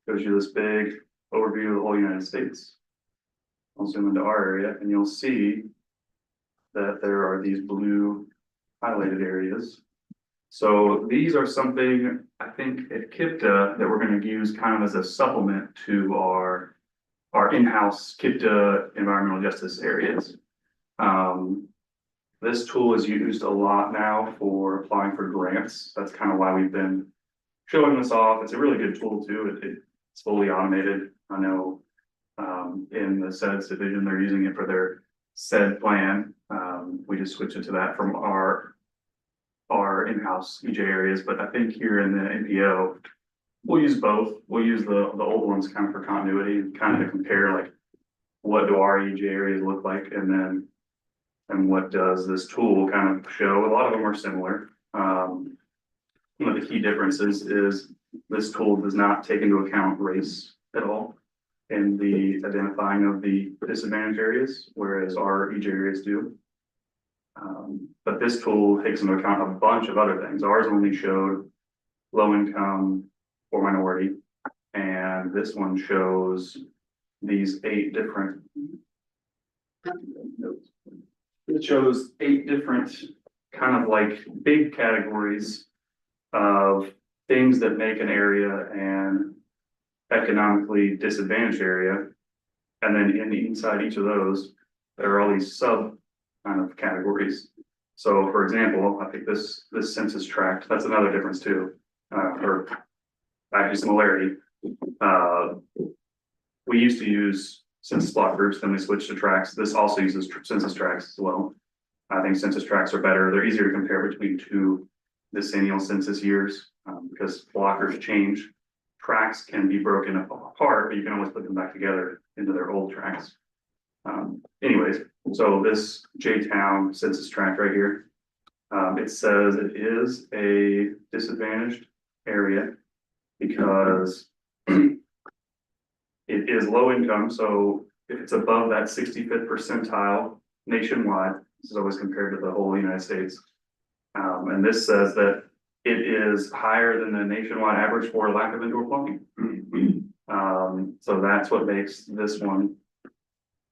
Shows you this big overview of the whole United States. I'll zoom into our area and you'll see that there are these blue highlighted areas. So these are something I think at KIPTA that we're going to use kind of as a supplement to our in-house KIPTA environmental justice areas. This tool is used a lot now for applying for grants. That's kind of why we've been showing this off. It's a really good tool too. It's fully automated. I know in the SEDS division, they're using it for their SED plan. We just switched it to that from our our in-house EJ areas, but I think here in the NPO, we'll use both. We'll use the old ones kind of for continuity, kind of to compare like, what do our EJ areas look like, and what does this tool kind of show? A lot of them are similar. One of the key differences is this tool does not take into account race at all in the identifying of the disadvantaged areas, whereas our EJ areas do. But this tool takes into account a bunch of other things. Ours only showed low income or minority, and this one shows these 8 different. It shows 8 different kind of like big categories of things that make an area an economically disadvantaged area. And then inside each of those, there are all these sub kind of categories. So for example, I think this census tract, that's another difference too, or actually similarity. We used to use census block groups, then we switched to tracts. This also uses census tracts as well. I think census tracts are better. They're easier to compare between 2 decennial census years because blockers change. Tracts can be broken apart, but you can always put them back together into their old tracts. Anyways, so this J-Town census tract right here, it says it is a disadvantaged area because it is low income. So if it's above that 65th percentile nationwide, this is always compared to the whole United States. And this says that it is higher than the nationwide average for lack of indoor plumbing. So that's what makes this one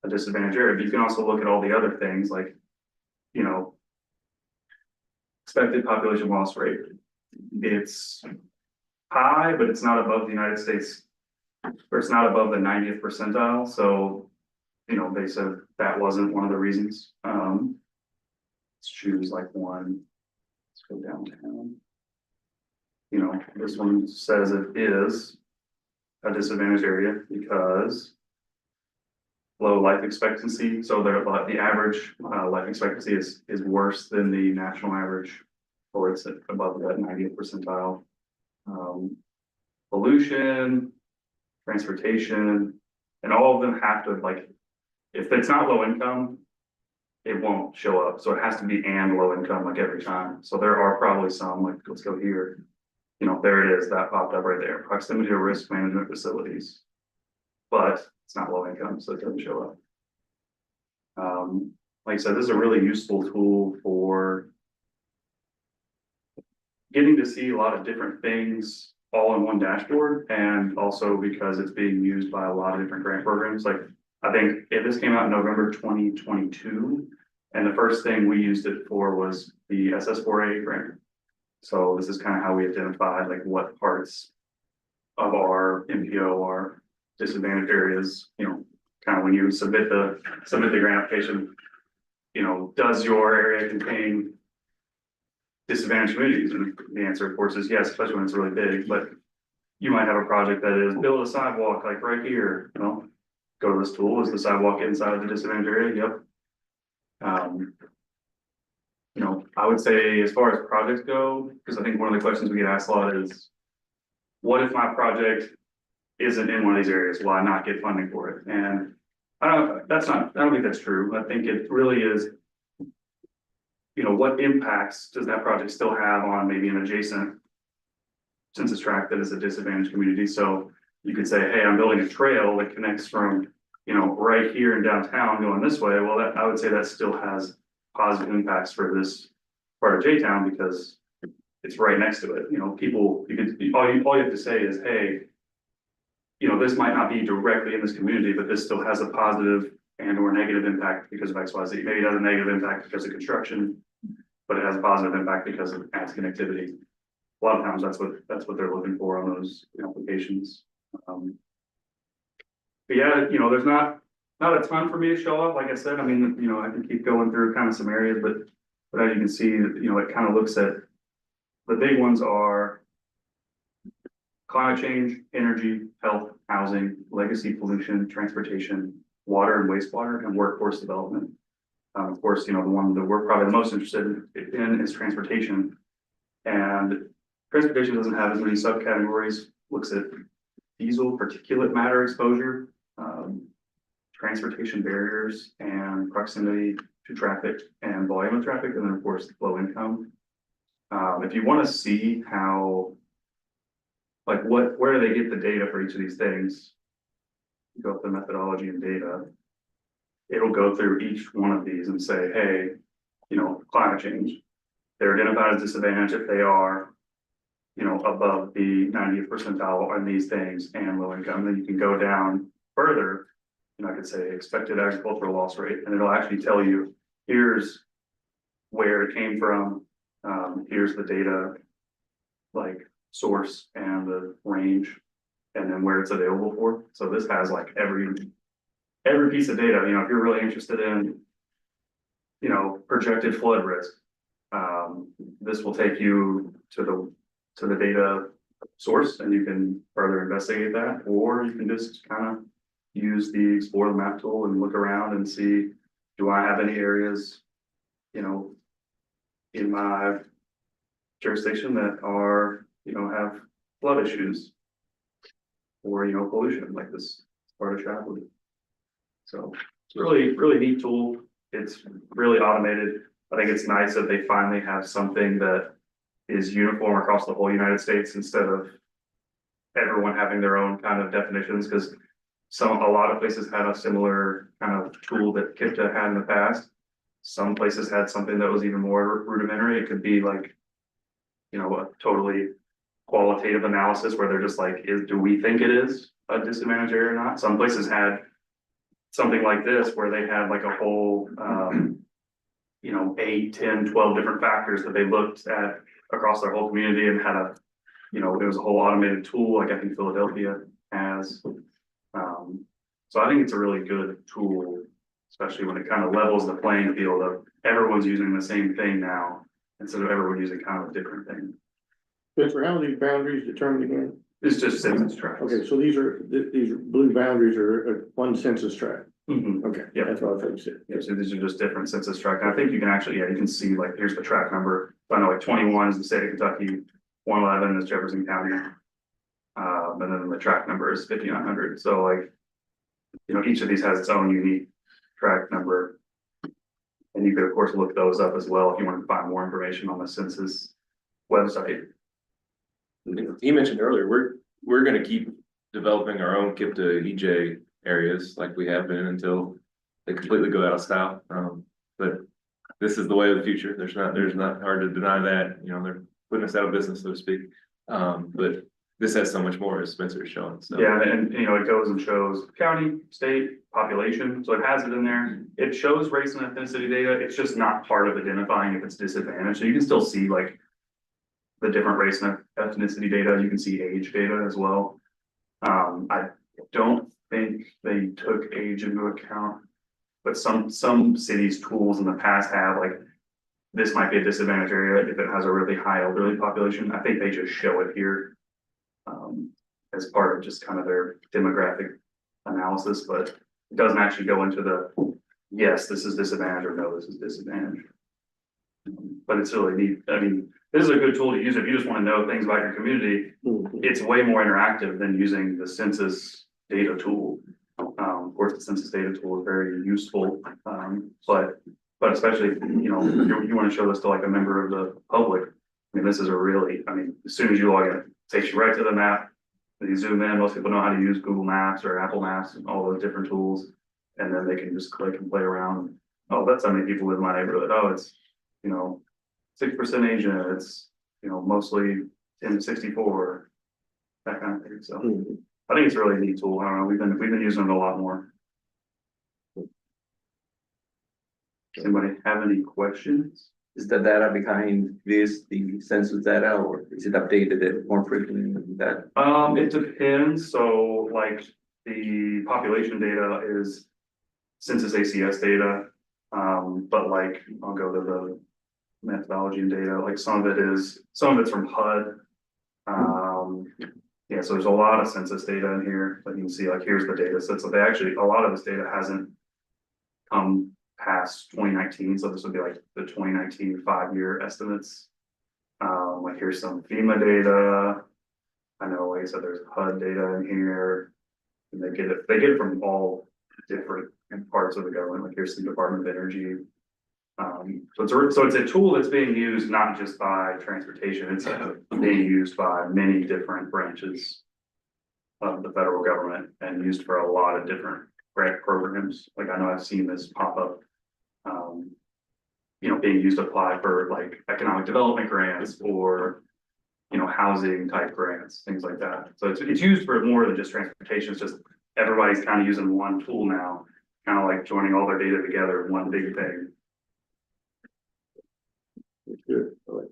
a disadvantaged area. But you can also look at all the other things like, you know, expected population loss rate. It's high, but it's not above the United States, or it's not above the 90th percentile. So, you know, they said that wasn't one of the reasons. Let's choose like one. Let's go downtown. You know, this one says it is a disadvantaged area because low life expectancy. So the average life expectancy is worse than the national average, or it's above that 90th percentile. Pollution, transportation, and all of them have to, like, if it's not low income, it won't show up. So it has to be and low income like every time. So there are probably some, like, let's go here. You know, there it is, that popped up right there. Proximity to risk management facilities. But it's not low income, so it doesn't show up. Like I said, this is a really useful tool for getting to see a lot of different things all in one dashboard, and also because it's being used by a lot of different grant programs. Like, I think this came out in November 2022, and the first thing we used it for was the SS4A grant. So this is kind of how we identified like what parts of our MPO are disadvantaged areas. You know, kind of when you submit the grant application, you know, does your area contain disadvantaged communities? And the answer, of course, is yes, especially when it's really big. But you might have a project that is build a sidewalk like right here. Well, go to this tool. Is the sidewalk inside the disadvantaged area? Yep. You know, I would say as far as projects go, because I think one of the questions we get asked a lot is, what if my project isn't in one of these areas? Will I not get funding for it? And I don't think that's true. I think it really is, you know, what impacts does that project still have on maybe an adjacent census tract that is a disadvantaged community? So you could say, hey, I'm building a trail that connects from, you know, right here in downtown going this way. Well, that, I would say that still has positive impacts for this part of J-Town because it's right next to it. You know, people, all you have to say is, hey, you know, this might not be directly in this community, but this still has a positive and or negative impact because of X, Y, Z. Maybe it has a negative impact because of construction, but it has a positive impact because of adds connectivity. A lot of times that's what they're looking for on those applications. But yeah, you know, there's not a ton for me to show off. Like I said, I mean, you know, I can keep going through kind of some areas, but as you can see, you know, it kind of looks at the big ones are climate change, energy, health, housing, legacy pollution, transportation, water and wastewater, and workforce development. Of course, you know, the one that we're probably the most interested in is transportation. And transportation doesn't have as many subcategories, looks at diesel particulate matter exposure, transportation barriers and proximity to traffic and volume of traffic, and then of course, low income. If you want to see how, like where do they get the data for each of these things? Go up to methodology and data. It'll go through each one of these and say, hey, you know, climate change. They're identified as disadvantaged if they are, you know, above the 90th percentile on these things and low income. Then you can go down further. And I could say expected agricultural loss rate, and it'll actually tell you, here's where it came from. Here's the data, like source and the range, and then where it's available for. So this has like every piece of data, you know, if you're really interested in, you know, projected flood risk, this will take you to the data source, and you can further investigate that, or you can just kind of use the explore the map tool and look around and see, do I have any areas, you know, in my jurisdiction that are, you know, have flood issues or, you know, pollution like this part of Shadwood. So it's really, really neat tool. It's really automated. I think it's nice that they finally have something that is uniform across the whole United States instead of everyone having their own kind of definitions, because a lot of places had a similar kind of tool that KIPTA had in the past. Some places had something that was even more rudimentary. It could be like, you know, a totally qualitative analysis where they're just like, do we think it is a disadvantaged area or not? Some places had something like this where they had like a whole, you know, 8, 10, 12 different factors that they looked at across their whole community and had a, you know, it was a whole automated tool, like I think Philadelphia has. So I think it's a really good tool, especially when it kind of levels the playing field of everyone's using the same thing now, instead of everyone using kind of a different thing.
Spencer, how are these boundaries determined again?
It's just census tracts.
Okay, so these blue boundaries are one census tract.
Mhm.
Okay,
Yeah.
that's what I thought you said.
Yeah, so these are just different census tract. And I think you can actually, yeah, you can see like, here's the tract number. So I know like 21 is the state of Kentucky, 111 is Jefferson County. And then the tract number is 5,900. So like, you know, each of these has its own unique tract number. And you could of course look those up as well if you want to find more information on the census website.
He mentioned earlier, we're gonna keep developing our own KIPTA EJ areas like we have been until they completely go out of style. But this is the way of the future. There's not hard to deny that, you know, they're putting us out of business, so to speak. But this has so much more, as Spencer is showing, so.
Yeah, and you know, it goes and shows county, state, population, so it has it in there. It shows race and ethnicity data, it's just not part of identifying if it's disadvantaged, so you can still see like the different race and ethnicity data, you can see age data as well. I don't think they took age into account, but some cities' tools in the past have like, this might be a disadvantaged area if it has a really high elderly population. I think they just show it here as part of just kind of their demographic analysis, but it doesn't actually go into the, yes, this is disadvantage, or no, this is disadvantage. But it's really neat. I mean, this is a good tool to use if you just want to know things about your community. It's way more interactive than using the census data tool. Of course, the census data tool is very useful, but especially, you know, you want to show this to like a member of the public. I mean, this is a really, I mean, as soon as you log in, it takes you right to the map. You zoom in, most people know how to use Google Maps or Apple Maps and all those different tools. And then they can just click and play around. Oh, that's how many people live in my neighborhood. Oh, it's, you know, 6% Asian, it's, you know, mostly 10 to 64, that kind of thing. So I think it's a really neat tool. I don't know, we've been using it a lot more. Does anybody have any questions?
Is the data behind this the census data, or is it updated more frequently than that?
It depends. So like the population data is census ACS data. But like I'll go to the methodology and data, like some of it's from HUD. Yeah, so there's a lot of census data in here, but you can see like here's the data set. So they actually, a lot of this data hasn't come past 2019. So this would be like the 2019 5-year estimates. Like here's some FEMA data. I know, like I said, there's HUD data in here. And they get it from all different parts of the government, like here's the Department of Energy. So it's a tool that's being used not just by transportation, it's being used by many different branches of the federal government and used for a lot of different grant programs. Like I know I've seen this pop up. Being used to apply for like economic development grants or, housing type grants, things like that. So it's used for more than just transportation. It's just everybody's kind of using one tool now, kind of like joining all their data together in one big thing.
That's good. All right.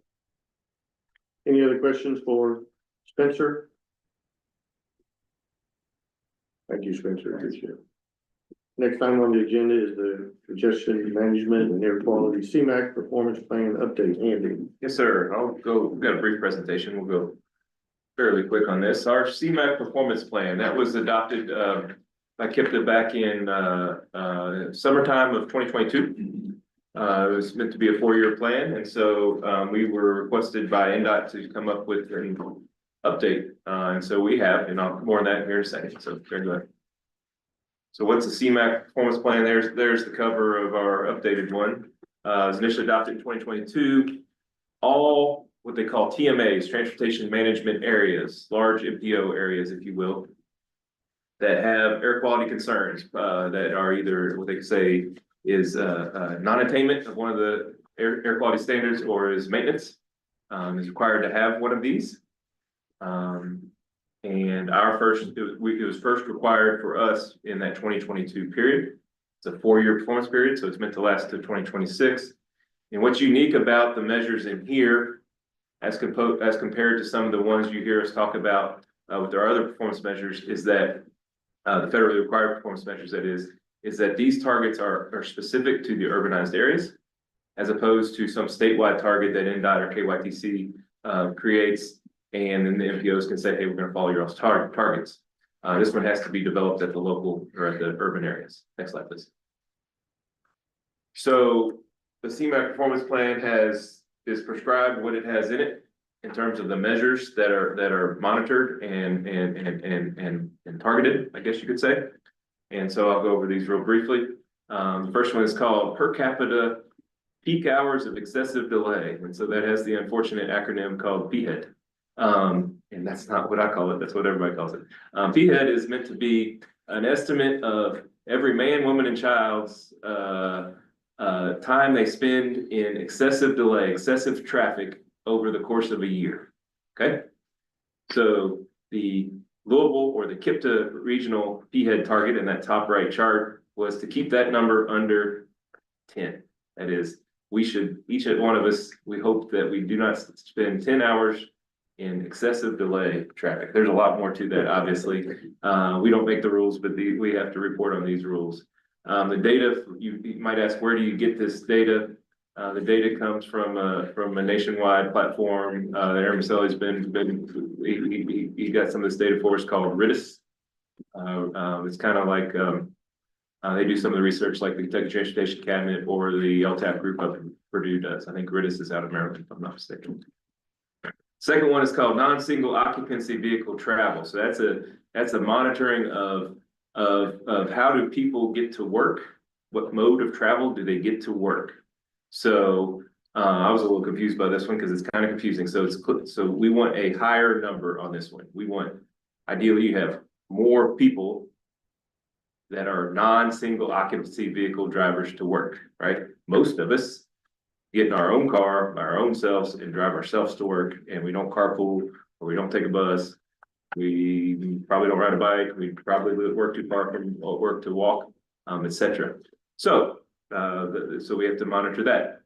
Any other questions for Spencer? Thank you, Spencer. Appreciate it. Next item on the agenda is the congestion management and air quality CMAQ performance plan update. Andy.
Yes, sir. We've got a brief presentation. We'll go fairly quick on this. Our CMAQ performance plan that was adopted by KIPTA back in summertime of 2022. It was meant to be a 4-year plan, and so we were requested by NDOT to come up with an update, and so we have, and I'll more on that here in a second. So very good. So what's the CMAQ performance plan? There's the cover of our updated one. It was initially adopted in 2022. All what they call TMAs, transportation management areas, large MPO areas, if you will, that have air quality concerns that are either what they say is non-attainment of one of the air quality standards or is maintenance, is required to have one of these. And it was first required for us in that 2022 period. It's a 4-year performance period, so it's meant to last to 2026. And what's unique about the measures in here, as compared to some of the ones you hear us talk about with our other performance measures, is that the federally required performance measures, that is that these targets are specific to the urbanized areas, as opposed to some statewide target that NDOT or KYTC creates. And then the MPOs can say, hey, we're going to follow your targets. This one has to be developed at the local or at the urban areas. Next slide, please. So the CMAQ performance plan is prescribed what it has in it in terms of the measures that are monitored and targeted, I guess you could say. And so I'll go over these real briefly. The first one is called per capita peak hours of excessive delay. And so that has the unfortunate acronym called PHED. And that's not what I call it, that's what everybody calls it. PHED is meant to be an estimate of every man, woman, and child's time they spend in excessive delay, excessive traffic over the course of a year. Okay, so the Louisville or the KIPTA regional PHED target in that top right chart was to keep that number under 10. That is, we should, each one of us, we hope that we do not spend 10 hours in excessive delay traffic. There's a lot more to that, obviously. We don't make the rules, but we have to report on these rules. The data, you might ask, where do you get this data? The data comes from a nationwide platform that Aaron Maselli's he got some of this data for us called RIDIS. It's kind of like they do some of the research like the Kentucky Transportation Cabinet or the LTAP group up in Purdue does. I think RIDIS is out of Maryland, if I'm not mistaken. Second one is called non-single occupancy vehicle travel. So that's a monitoring of how do people get to work? What mode of travel do they get to work? So I was a little confused by this one because it's kind of confusing. So we want a higher number on this one. We want, ideally, you have more people that are non-single occupancy vehicle drivers to work, right? Most of us get in our own car by our own selves and drive ourselves to work, and we don't carpool or we don't take a bus. We probably don't ride a bike. We probably work too far from work to walk, etc. So we have to monitor that.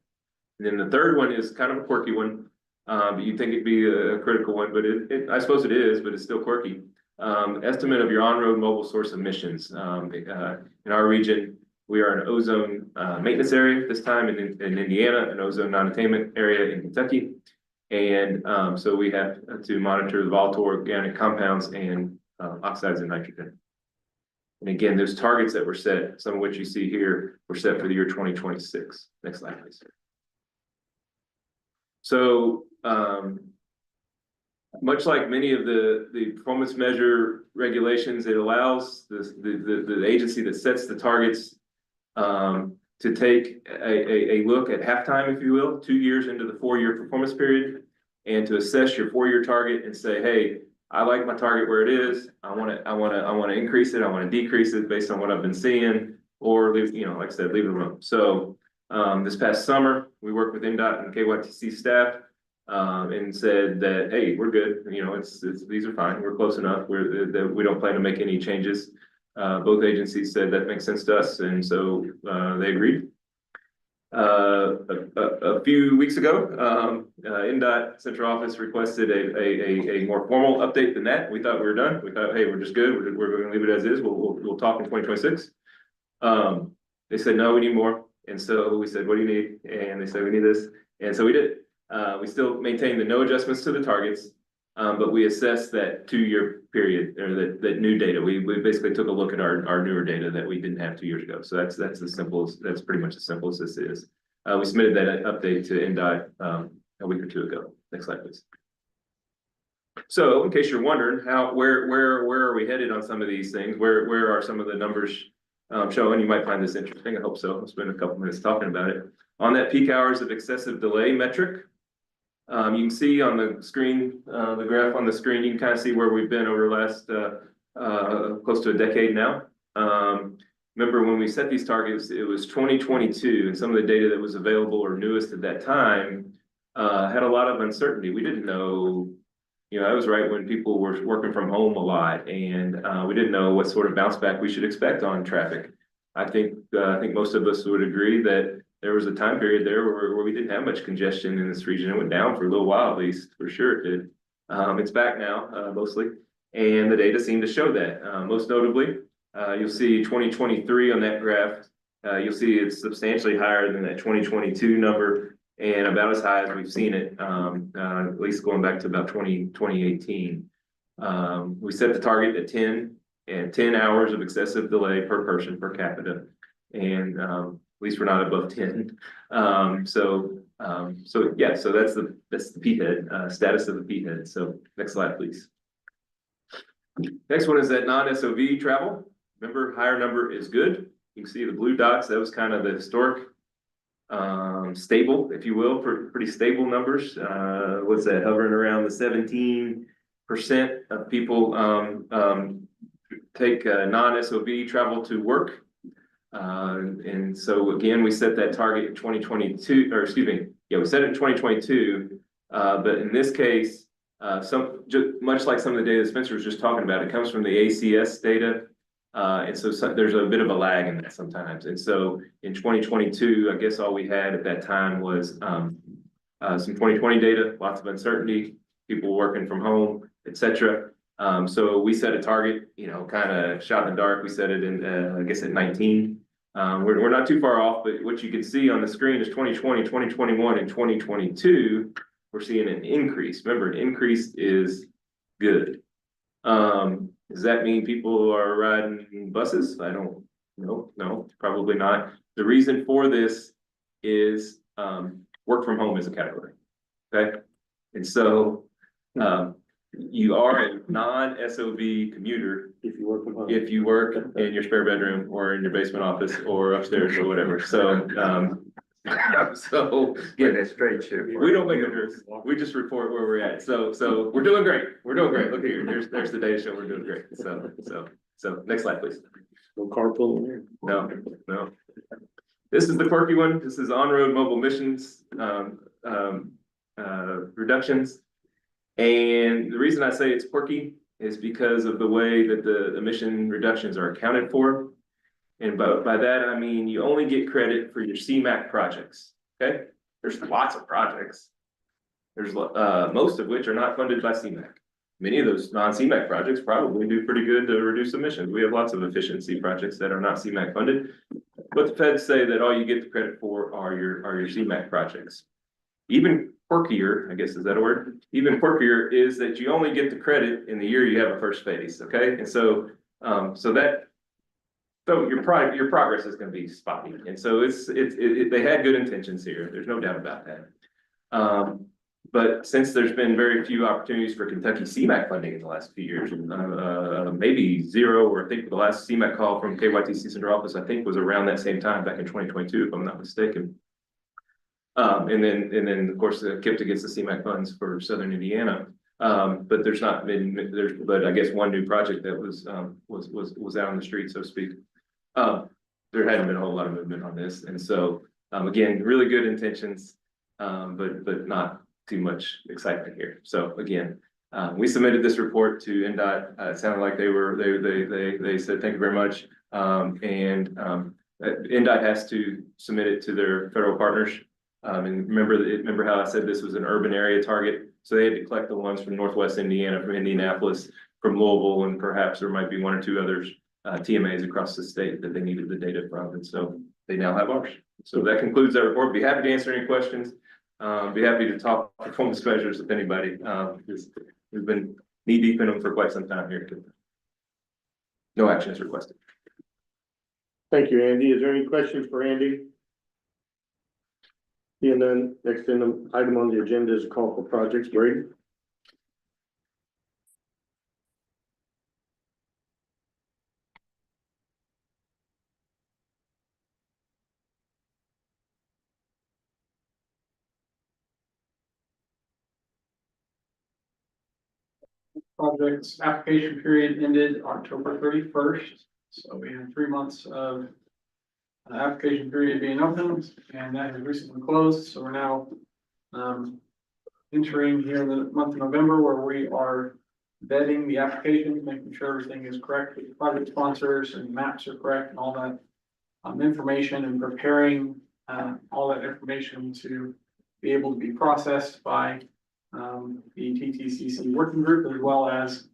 And then the third one is kind of a quirky one. You'd think it'd be a critical one, but I suppose it is, but it's still quirky. Estimate of your on-road mobile source emissions. In our region, we are an ozone maintenance area this time in Indiana, an ozone non-attainment area in Kentucky. And so we have to monitor the volatile organic compounds and oxides and nitrogen. And again, those targets that were set, some of which you see here, were set for the year 2026. Next slide, please. So much like many of the performance measure regulations, it allows the agency that sets the targets to take a look at halftime, if you will, 2 years into the 4-year performance period, and to assess your 4-year target and say, hey, I like my target where it is. I want to increase it. I want to decrease it based on what I've been seeing, or leave, like I said, leave it alone. So this past summer, we worked with NDOT and KYTC staff and said that, hey, we're good. These are fine. We're close enough. We don't plan to make any changes. Both agencies said that makes sense to us, and so they agreed. A few weeks ago, NDOT Central Office requested a more formal update than that. We thought we were done. We thought, hey, we're just good. We're going to leave it as is. We'll talk in 2026. They said, no, we need more. And so we said, what do you need? And they said, we need this. And so we did. We still maintain the no adjustments to the targets, but we assessed that 2-year period, or that new data. We basically took a look at our newer data that we didn't have 2 years ago. So that's pretty much as simple as this is. We submitted that update to NDOT a week or 2 ago. Next slide, please. So in case you're wondering where are we headed on some of these things? Where are some of the numbers showing? You might find this interesting. I hope so. I'll spend a couple minutes talking about it. On that peak hours of excessive delay metric, you can see on the screen, the graph on the screen, you can kind of see where we've been over the last close to a decade now. Remember when we set these targets, it was 2022, and some of the data that was available or newest at that time had a lot of uncertainty. We didn't know, that was right when people were working from home a lot, and we didn't know what sort of bounce back we should expect on traffic. I think most of us would agree that there was a time period there where we didn't have much congestion in this region. It went down for a little while, at least, for sure it did. It's back now, mostly, and the data seem to show that. Most notably, you'll see 2023 on that graph. You'll see it's substantially higher than that 2022 number, and about as high as we've seen it, at least going back to about 2018. We set the target at 10 hours of excessive delay per person per capita, and at least we're not above 10. So that's the P head, status of the P head. So next slide, please. Next one is that non-SOV travel. Remember, higher number is good. You can see the blue dots. That was kind of the historic stable, if you will, pretty stable numbers. What's that? Hovering around the 17% of people take non-SOV travel to work. And so again, we set that target in 2022, or excuse me, we set it in 2022. But in this case, much like some of the data Spencer was just talking about, it comes from the ACS data. And so there's a bit of a lag in that sometimes. And so in 2022, I guess all we had at that time was some 2020 data, lots of uncertainty, people working from home, etc. So we set a target, kind of shot in the dark. We set it in, I guess at 19. We're not too far off, but what you can see on the screen is 2020, 2021, and 2022, we're seeing an increase. Remember, an increase is good. Does that mean people are riding buses? I don't know. No, probably not. The reason for this is work from home is a category. Okay. And so you are a non-SOV commuter
If you work from home.
if you work in your spare bedroom or in your basement office or upstairs or whatever. So
Get it straight, Chip.
we don't make a difference. We just report where we're at. So we're doing great. We're doing great. Look here. There's the data show. We're doing great. So next slide, please.
No carpool here.
No. This is the quirky one. This is on-road mobile emissions reductions. And the reason I say it's quirky is because of the way that the emission reductions are accounted for. And by that, I mean, you only get credit for your CMAQ projects, okay? There's lots of projects. There's most of which are not funded by CMAQ. Many of those non-CMAQ projects probably do pretty good to reduce emissions. We have lots of efficiency projects that are not CMAQ funded. But the feds say that all you get the credit for are your CMAQ projects. Even quirkier, I guess, is that a word? Even quirkier is that you only get the credit in the year you have a first phase, okay? And so your progress is going to be spotty. And so they had good intentions here. There's no doubt about that. But since there's been very few opportunities for Kentucky CMAQ funding in the last few years, maybe zero, or I think the last CMAQ call from KYTC Central Office, I think was around that same time, back in 2022, if I'm not mistaken. And then, of course, the KIPTA gets the CMAQ funds for Southern Indiana. But there's not been, but I guess one new project that was out on the street, so to speak. There hadn't been a whole lot of movement on this, and so, again, really good intentions, but not too much excitement here. So again, we submitted this report to NDOT. It sounded like they said, thank you very much. NDOT has to submit it to their federal partners. And remember how I said this was an urban area target? So they had to collect the ones from Northwest Indiana, from Indianapolis, from Louisville, and perhaps there might be one or two others, TMAs across the state that they needed the data from. And so they now have ours. So that concludes that report. Be happy to answer any questions. Be happy to talk performance measures with anybody. Because we've been knee deep in them for quite some time here. No action is requested.
Thank you, Andy. Is there any questions for Andy? And then next item on the agenda is a call for projects. Brady?
Project's application period ended October 31st. So we had 3 months of application period being opened, and that has recently closed. So we're now entering here in the month of November, where we are vetting the applications, making sure everything is correct with the project sponsors and maps are correct and all that information, and preparing all that information to be able to be processed by the TTCC working group, as well as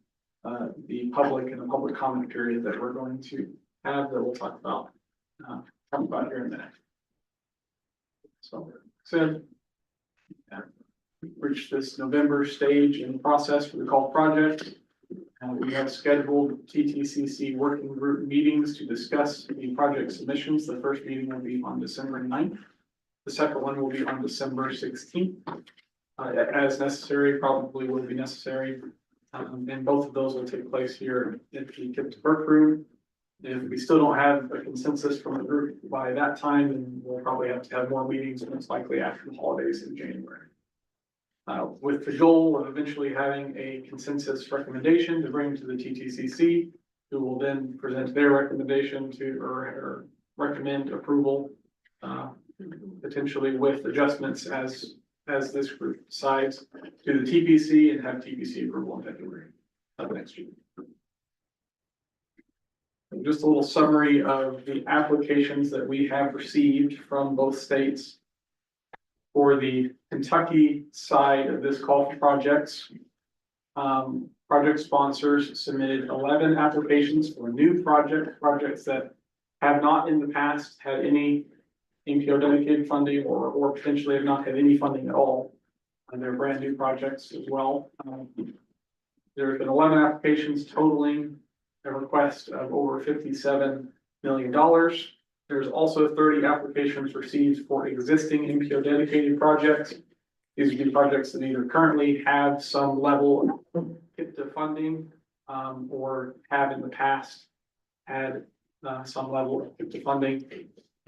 the public and the public comment period that we're going to have, that we'll talk about here in a minute. So, said, reached this November stage in the process for the call project. We have scheduled TTCC working group meetings to discuss the project submissions. The first meeting will be on December 9th. The second one will be on December 16th. As necessary, probably will be necessary. And both of those will take place here at the KIPTA workroom. If we still don't have a consensus from the group by that time, then we'll probably have to have more meetings, most likely after the holidays in January. With the goal of eventually having a consensus recommendation to bring to the TTCC, who will then present their recommendation to, or recommend approval, potentially with adjustments as this group decides, to the TPC, and have TPC approval in February of next year. And just a little summary of the applications that we have received from both states. For the Kentucky side of this call for projects, project sponsors submitted 11 applications for new projects that have not in the past had any MPO dedicated funding, or potentially have not had any funding at all. And they're brand new projects as well. There have been 11 applications totaling a request of over $57 million. There's also 30 applications received for existing MPO dedicated projects. These would be projects that either currently have some level of KIPTA funding, or have in the past had some level of KIPTA funding,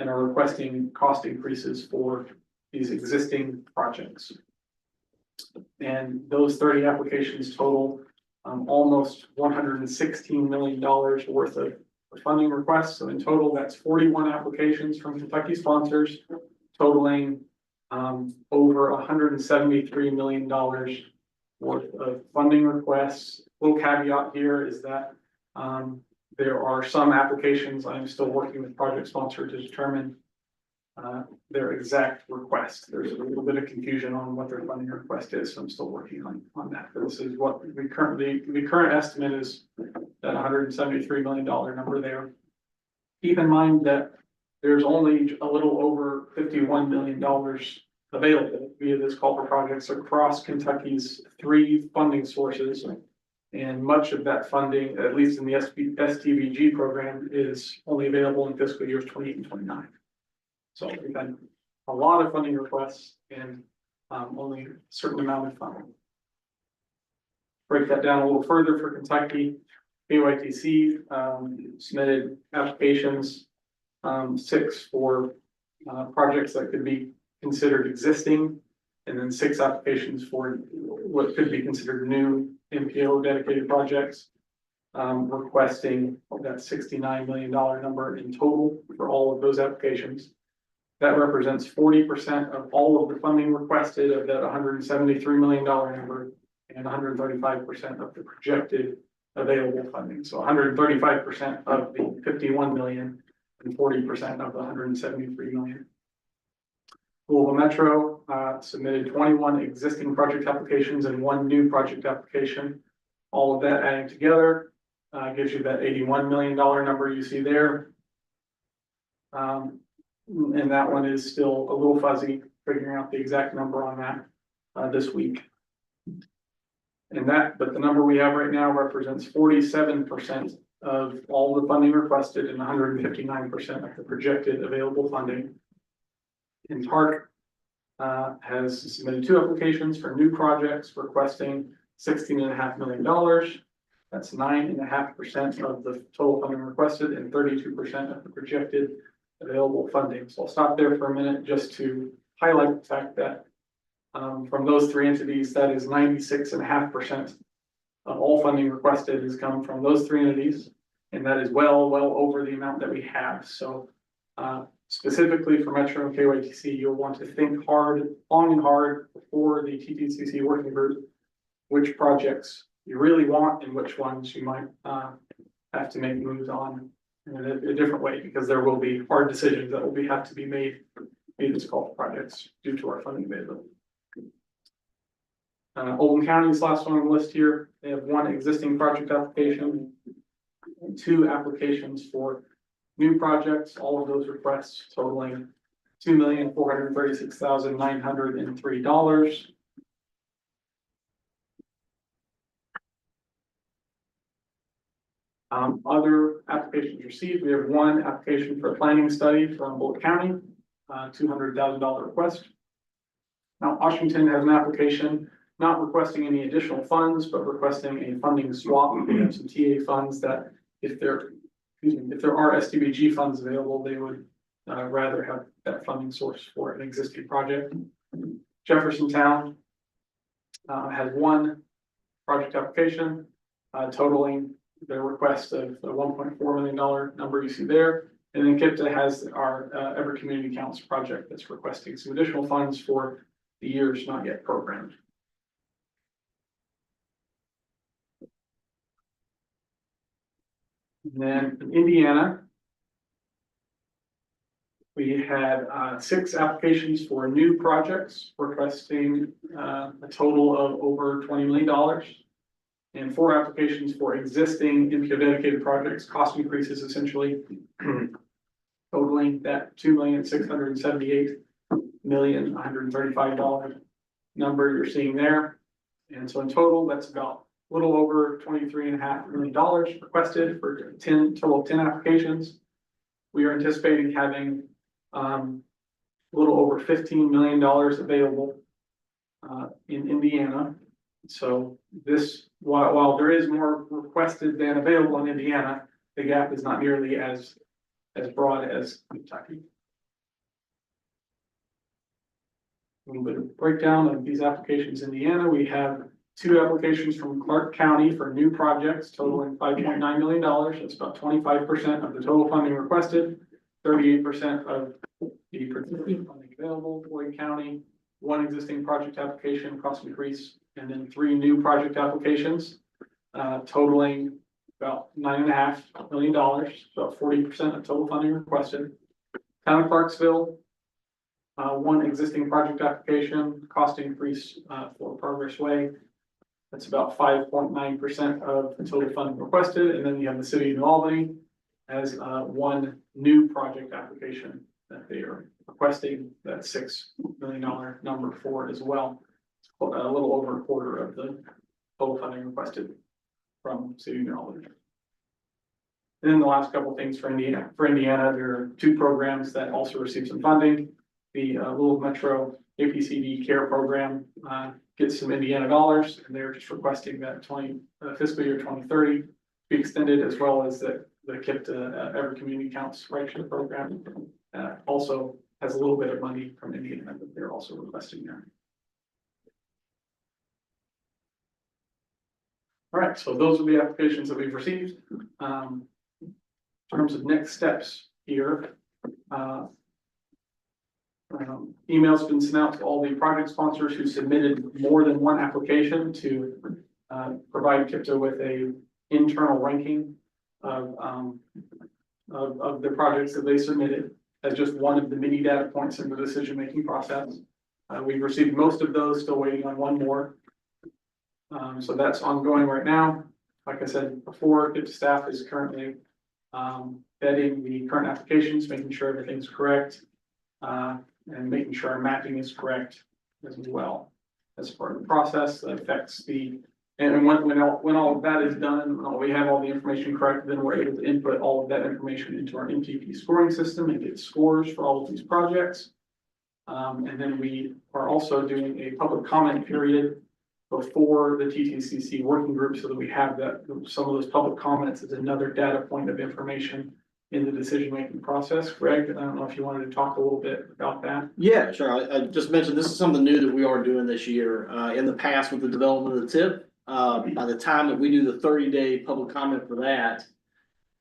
and are requesting cost increases for these existing projects. And those 30 applications total almost $116 million worth of funding requests. So in total, that's 41 applications from Kentucky sponsors, totaling over $173 million worth of funding requests. Little caveat here is that there are some applications I'm still working with project sponsor to determine their exact request. There's a little bit of confusion on what their funding request is, so I'm still working on that. But this is what the current estimate is, that $173 million number there. Keep in mind that there's only a little over $51 million available via this call for projects across Kentucky's 3 funding sources. And much of that funding, at least in the STVG program, is only available in fiscal years 28 and 29. So we've had a lot of funding requests, and only a certain amount of funding. Break that down a little further for Kentucky. KYTC submitted applications, 6 for projects that could be considered existing, and then 6 applications for what could be considered new MPO dedicated projects, requesting that $69 million number in total for all of those applications. That represents 40% of all of the funding requested of that $173 million number, and 135% of the projected available funding. So 135% of the 51 million and 40% of the 173 million. Louisville Metro submitted 21 existing project applications and 1 new project application. All of that adding together gives you that $81 million number you see there. And that one is still a little fuzzy, figuring out the exact number on that this week. But the number we have right now represents 47% of all the funding requested and 159% of the projected available funding. And TARC has submitted 2 applications for new projects requesting $16.5 million. That's 9.5% of the total funding requested and 32% of the projected available funding. So I'll stop there for a minute just to highlight the fact that from those 3 entities, that is 96.5% of all funding requested has come from those 3 entities. And that is well over the amount that we have. So specifically for Metro and KYTC, you'll want to think long and hard before the TTCC working group, which projects you really want and which ones you might have to make moves on in a different way, because there will be hard decisions that will have to be made in these golf projects due to our funding availability. Oldham County's last one on the list here. They have 1 existing project application and 2 applications for new projects. All of those requests totaling $2,436,903. Other applications received, we have 1 application for a planning study from Bullitt County, $200,000 request. Now, Washington has an application not requesting any additional funds, but requesting a funding swap. We have some TA funds that if there are STBG funds available, they would rather have that funding source for an existing project. Jeffersontown has 1 project application totaling their request of the $1.4 million number you see there. And then KIPTA has our Everett Community Counts project that's requesting some additional funds for the years not yet programmed. And then in Indiana, we had 6 applications for new projects requesting a total of over $20 million. And 4 applications for existing MPO dedicated projects, cost increases essentially totaling that $2,678,135 number you're seeing there. And so in total, that's about a little over $23.5 million requested for total of 10 applications. We are anticipating having a little over $15 million available in Indiana. So this, while there is more requested than available in Indiana, the gap is not nearly as broad as Kentucky. A little bit of breakdown of these applications in Indiana. We have 2 applications from Clark County for new projects totaling $5.9 million. That's about 25% of the total funding requested, 38% of the projected funding available. Floyd County, 1 existing project application, cost increase, and then 3 new project applications, totaling about $9.5 million, about 40% of total funding requested. Town of Clarksville, 1 existing project application, cost increase for Progress Way. That's about 5.9% of the total funding requested. And then you have the city of New Albany as 1 new project application that they are requesting that $6 million number for as well. A little over a quarter of the total funding requested from city of New Albany. And then the last couple of things for Indiana, there are 2 programs that also received some funding. The Louisville Metro APCD care program, gets some Indiana dollars, and they're just requesting that fiscal year 2030 be extended, as well as the KIPTA, Every Community Counts Right-Share program, also has a little bit of money from Indiana that they're also requesting there. All right, so those are the applications that we've received. In terms of next steps here, emails been sent out to all the project sponsors who submitted more than one application to provide KIPTA with a internal ranking of the projects that they submitted as just one of the many data points in the decision-making process. We've received most of those, still waiting on one more. So that's ongoing right now. Like I said before, KIPTA staff is currently vetting the current applications, making sure everything's correct, and making sure our mapping is correct as well. As part of the process that affects and when all of that is done, when we have all the information correct, then we're able to input all of that information into our MTP scoring system and get scores for all of these projects. And then we are also doing a public comment period before the TTCC working group, so that we have some of those public comments as another data point of information in the decision-making process. Greg, I don't know if you wanted to talk a little bit about that.
Yeah, sure. I just mentioned this is something new that we are doing this year. In the past with the development of the TIP, by the time that we do the 30-day public comment for that,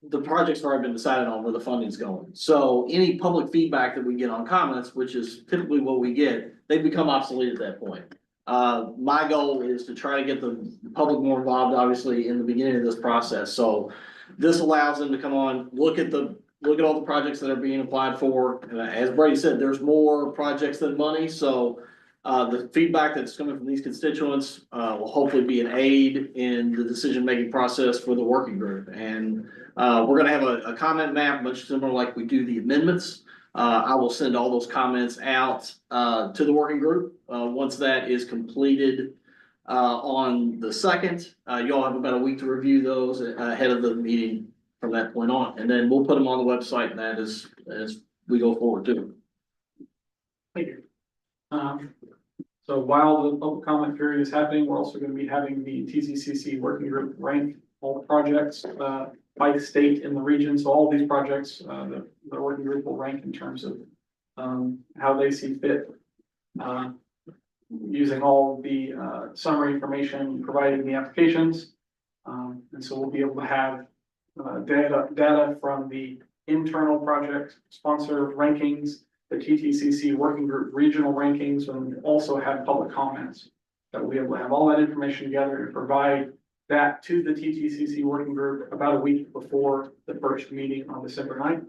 the project's already been decided on where the funding's going. So any public feedback that we get on comments, which is typically what we get, they become obsolete at that point. My goal is to try to get the public more involved, obviously, in the beginning of this process. So this allows them to come on, look at all the projects that are being applied for. And as Brady said, there's more projects than money. So the feedback that's coming from these constituents will hopefully be an aid in the decision-making process for the working group. And we're gonna have a comment map, much similar like we do the amendments. I will send all those comments out to the working group. Once that is completed on the 2nd, y'all have about a week to review those ahead of the meeting from that point on. And then we'll put them on the website and that as we go forward too.
Thank you. So while the public comment period is happening, we're also going to be having the TCCC working group rank all the projects by the state in the region. So all of these projects, the working group will rank in terms of how they see fit, using all of the summary information provided in the applications. And so we'll be able to have data from the internal project sponsor rankings, the TTCC working group regional rankings, and also have public comments that we'll be able to have all that information together and provide that to the TTCC working group about a week before the first meeting on December 9th.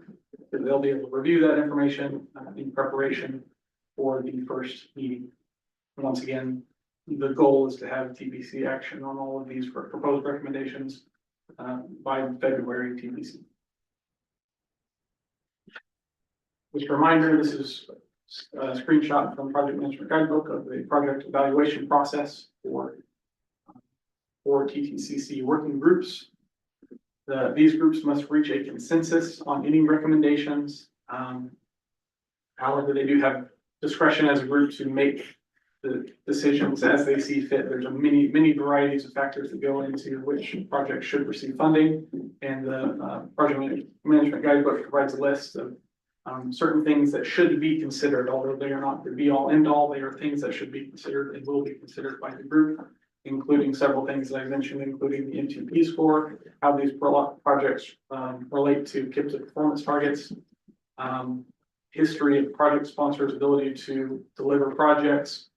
So they'll be able to review that information in preparation for the first meeting. And once again, the goal is to have TBC action on all of these proposed recommendations by February TBC. Just a reminder, this is a screenshot from Project Management Guidebook of the project evaluation process for TTCC working groups. These groups must reach a consensus on any recommendations. However, they do have discretion as a group to make the decisions as they see fit. There's many varieties of factors that go into which project should receive funding, and the Project Management Guidebook provides a list of certain things that should be considered, although they are not the be all end all. They are things that should be considered and will be considered by the group, including several things that I mentioned, including the MTP score, how these projects relate to KIPTA performance targets, history of project sponsors' ability to deliver projects,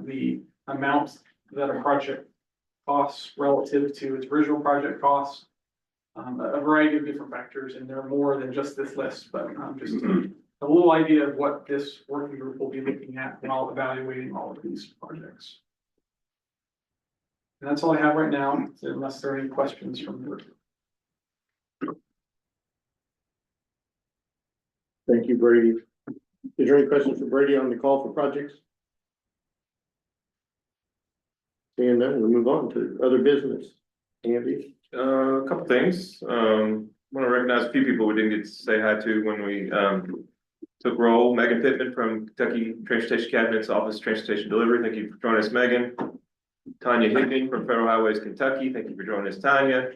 the amount that a project costs relative to its original project costs, a variety of different factors, and there are more than just this list, but just a little idea of what this working group will be looking at while evaluating all of these projects. And that's all I have right now, unless there are any questions from the group.
Thank you, Brady. Is there any questions for Brady on the call for projects? And then we'll move on to other business. Andy?
A couple things. Want to recognize a few people we didn't get to say hi to when we took roll. Megan Pittman from Kentucky Transportation Cabinet's Office of Transportation Delivery. Thank you for joining us, Megan. Tanya Higgin from Federal Highways Kentucky. Thank you for joining us, Tanya.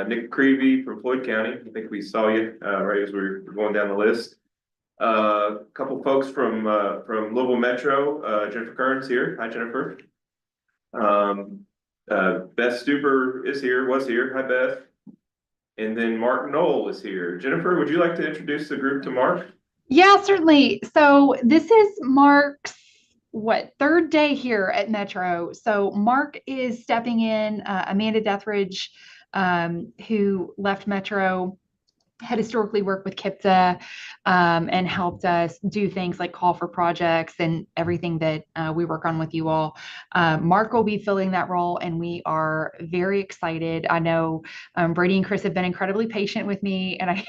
Nick Creevy from Floyd County. I think we saw you right as we were going down the list. A couple folks from Louisville Metro. Jennifer Kearns here. Hi, Jennifer. Beth Stuper is here, was here. Hi, Beth. And then Mark Knoll is here. Jennifer, would you like to introduce the group to Mark?
Yeah, certainly. So this is Mark's third day here at Metro. So Mark is stepping in. Amanda Deathridge, who left Metro, had historically worked with KIPTA and helped us do things like call for projects and everything that we work on with you all. Mark will be filling that role, and we are very excited. I know Brady and Chris have been incredibly patient with me, and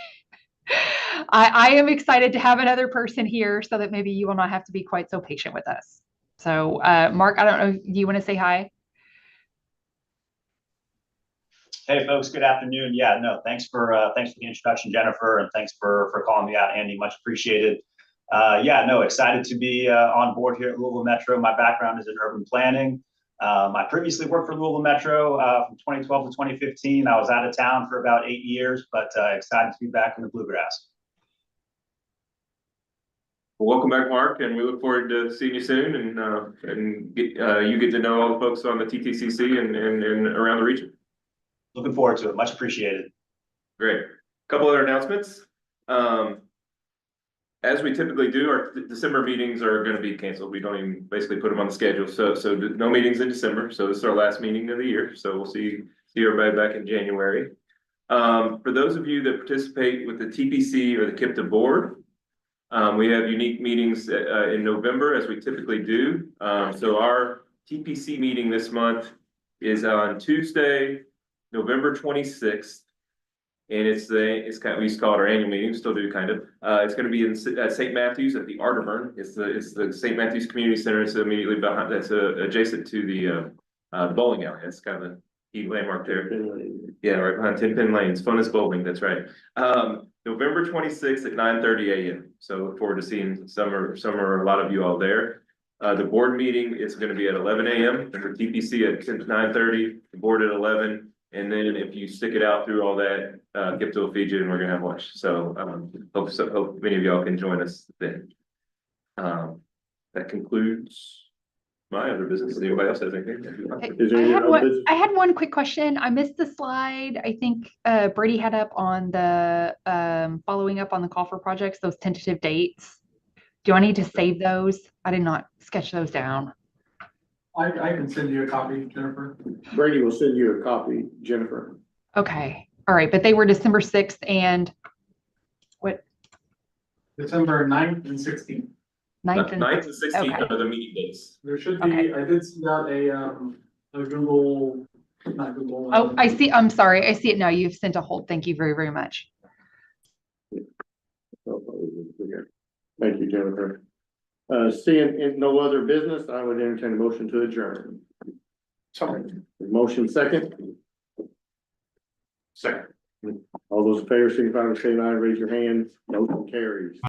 I am excited to have another person here so that maybe you will not have to be quite so patient with us. So Mark, I don't know, do you want to say hi?
Hey folks, good afternoon. Yeah, no, thanks for the introduction, Jennifer, and thanks for calling me out, Andy. Much appreciated. Yeah, no, excited to be on board here at Louisville Metro. My background is in urban planning. I previously worked for Louisville Metro from 2012 to 2015. I was out of town for about 8 years, but excited to be back in the bluegrass.
Well, welcome back, Mark, and we look forward to seeing you soon and you get to know all the folks on the TTCC and around the region.
Looking forward to it. Much appreciated.
Great. Couple other announcements. As we typically do, our December meetings are going to be canceled. We don't even basically put them on the schedule. So no meetings in December. So this is our last meeting of the year. So we'll see everybody back in January. For those of you that participate with the TPC or the KIPTA board, we have unique meetings in November, as we typically do. So our TPC meeting this month is on Tuesday, November 26th, and it's kind of, we used to call it our annual meeting, still do kind of. It's going to be in St. Matthews at the Arterburn. It's the St. Matthews Community Center. It's immediately behind. That's adjacent to the bowling alley. That's kind of the key landmark there. Yeah, right behind 10 Pin Lane. It's fun as bowling. That's right. November 26th at 9:30 a.m. So look forward to seeing some or a lot of you all there. The board meeting is going to be at 11 a.m. For TPC at 9:30. The board at 11. And then if you stick it out through all that, KIPTA will feed you and we're gonna have lunch. So hope many of y'all can join us then. That concludes my other business. Does anybody else have anything?
I had one quick question. I missed the slide. I think Brady had up on the following up on the call for projects, those tentative dates. Do I need to save those? I did not sketch those down.
I can send you a copy, Jennifer.
Brady will send you a copy, Jennifer.
Okay. All right. But they were December 6th and what?
December 9th and 16th.
9th and 16th are the meeting dates.
There should be, I did send out a Google, not Google.
Oh, I see. I'm sorry. I see it now. You've sent a hold. Thank you very, very much.
Thank you, Jennifer. Seeing no other business, I would entertain a motion to adjourn. Sorry. Motion second.
Second.
All those in favor, signify by saying aye, raise your hand. Motion carries.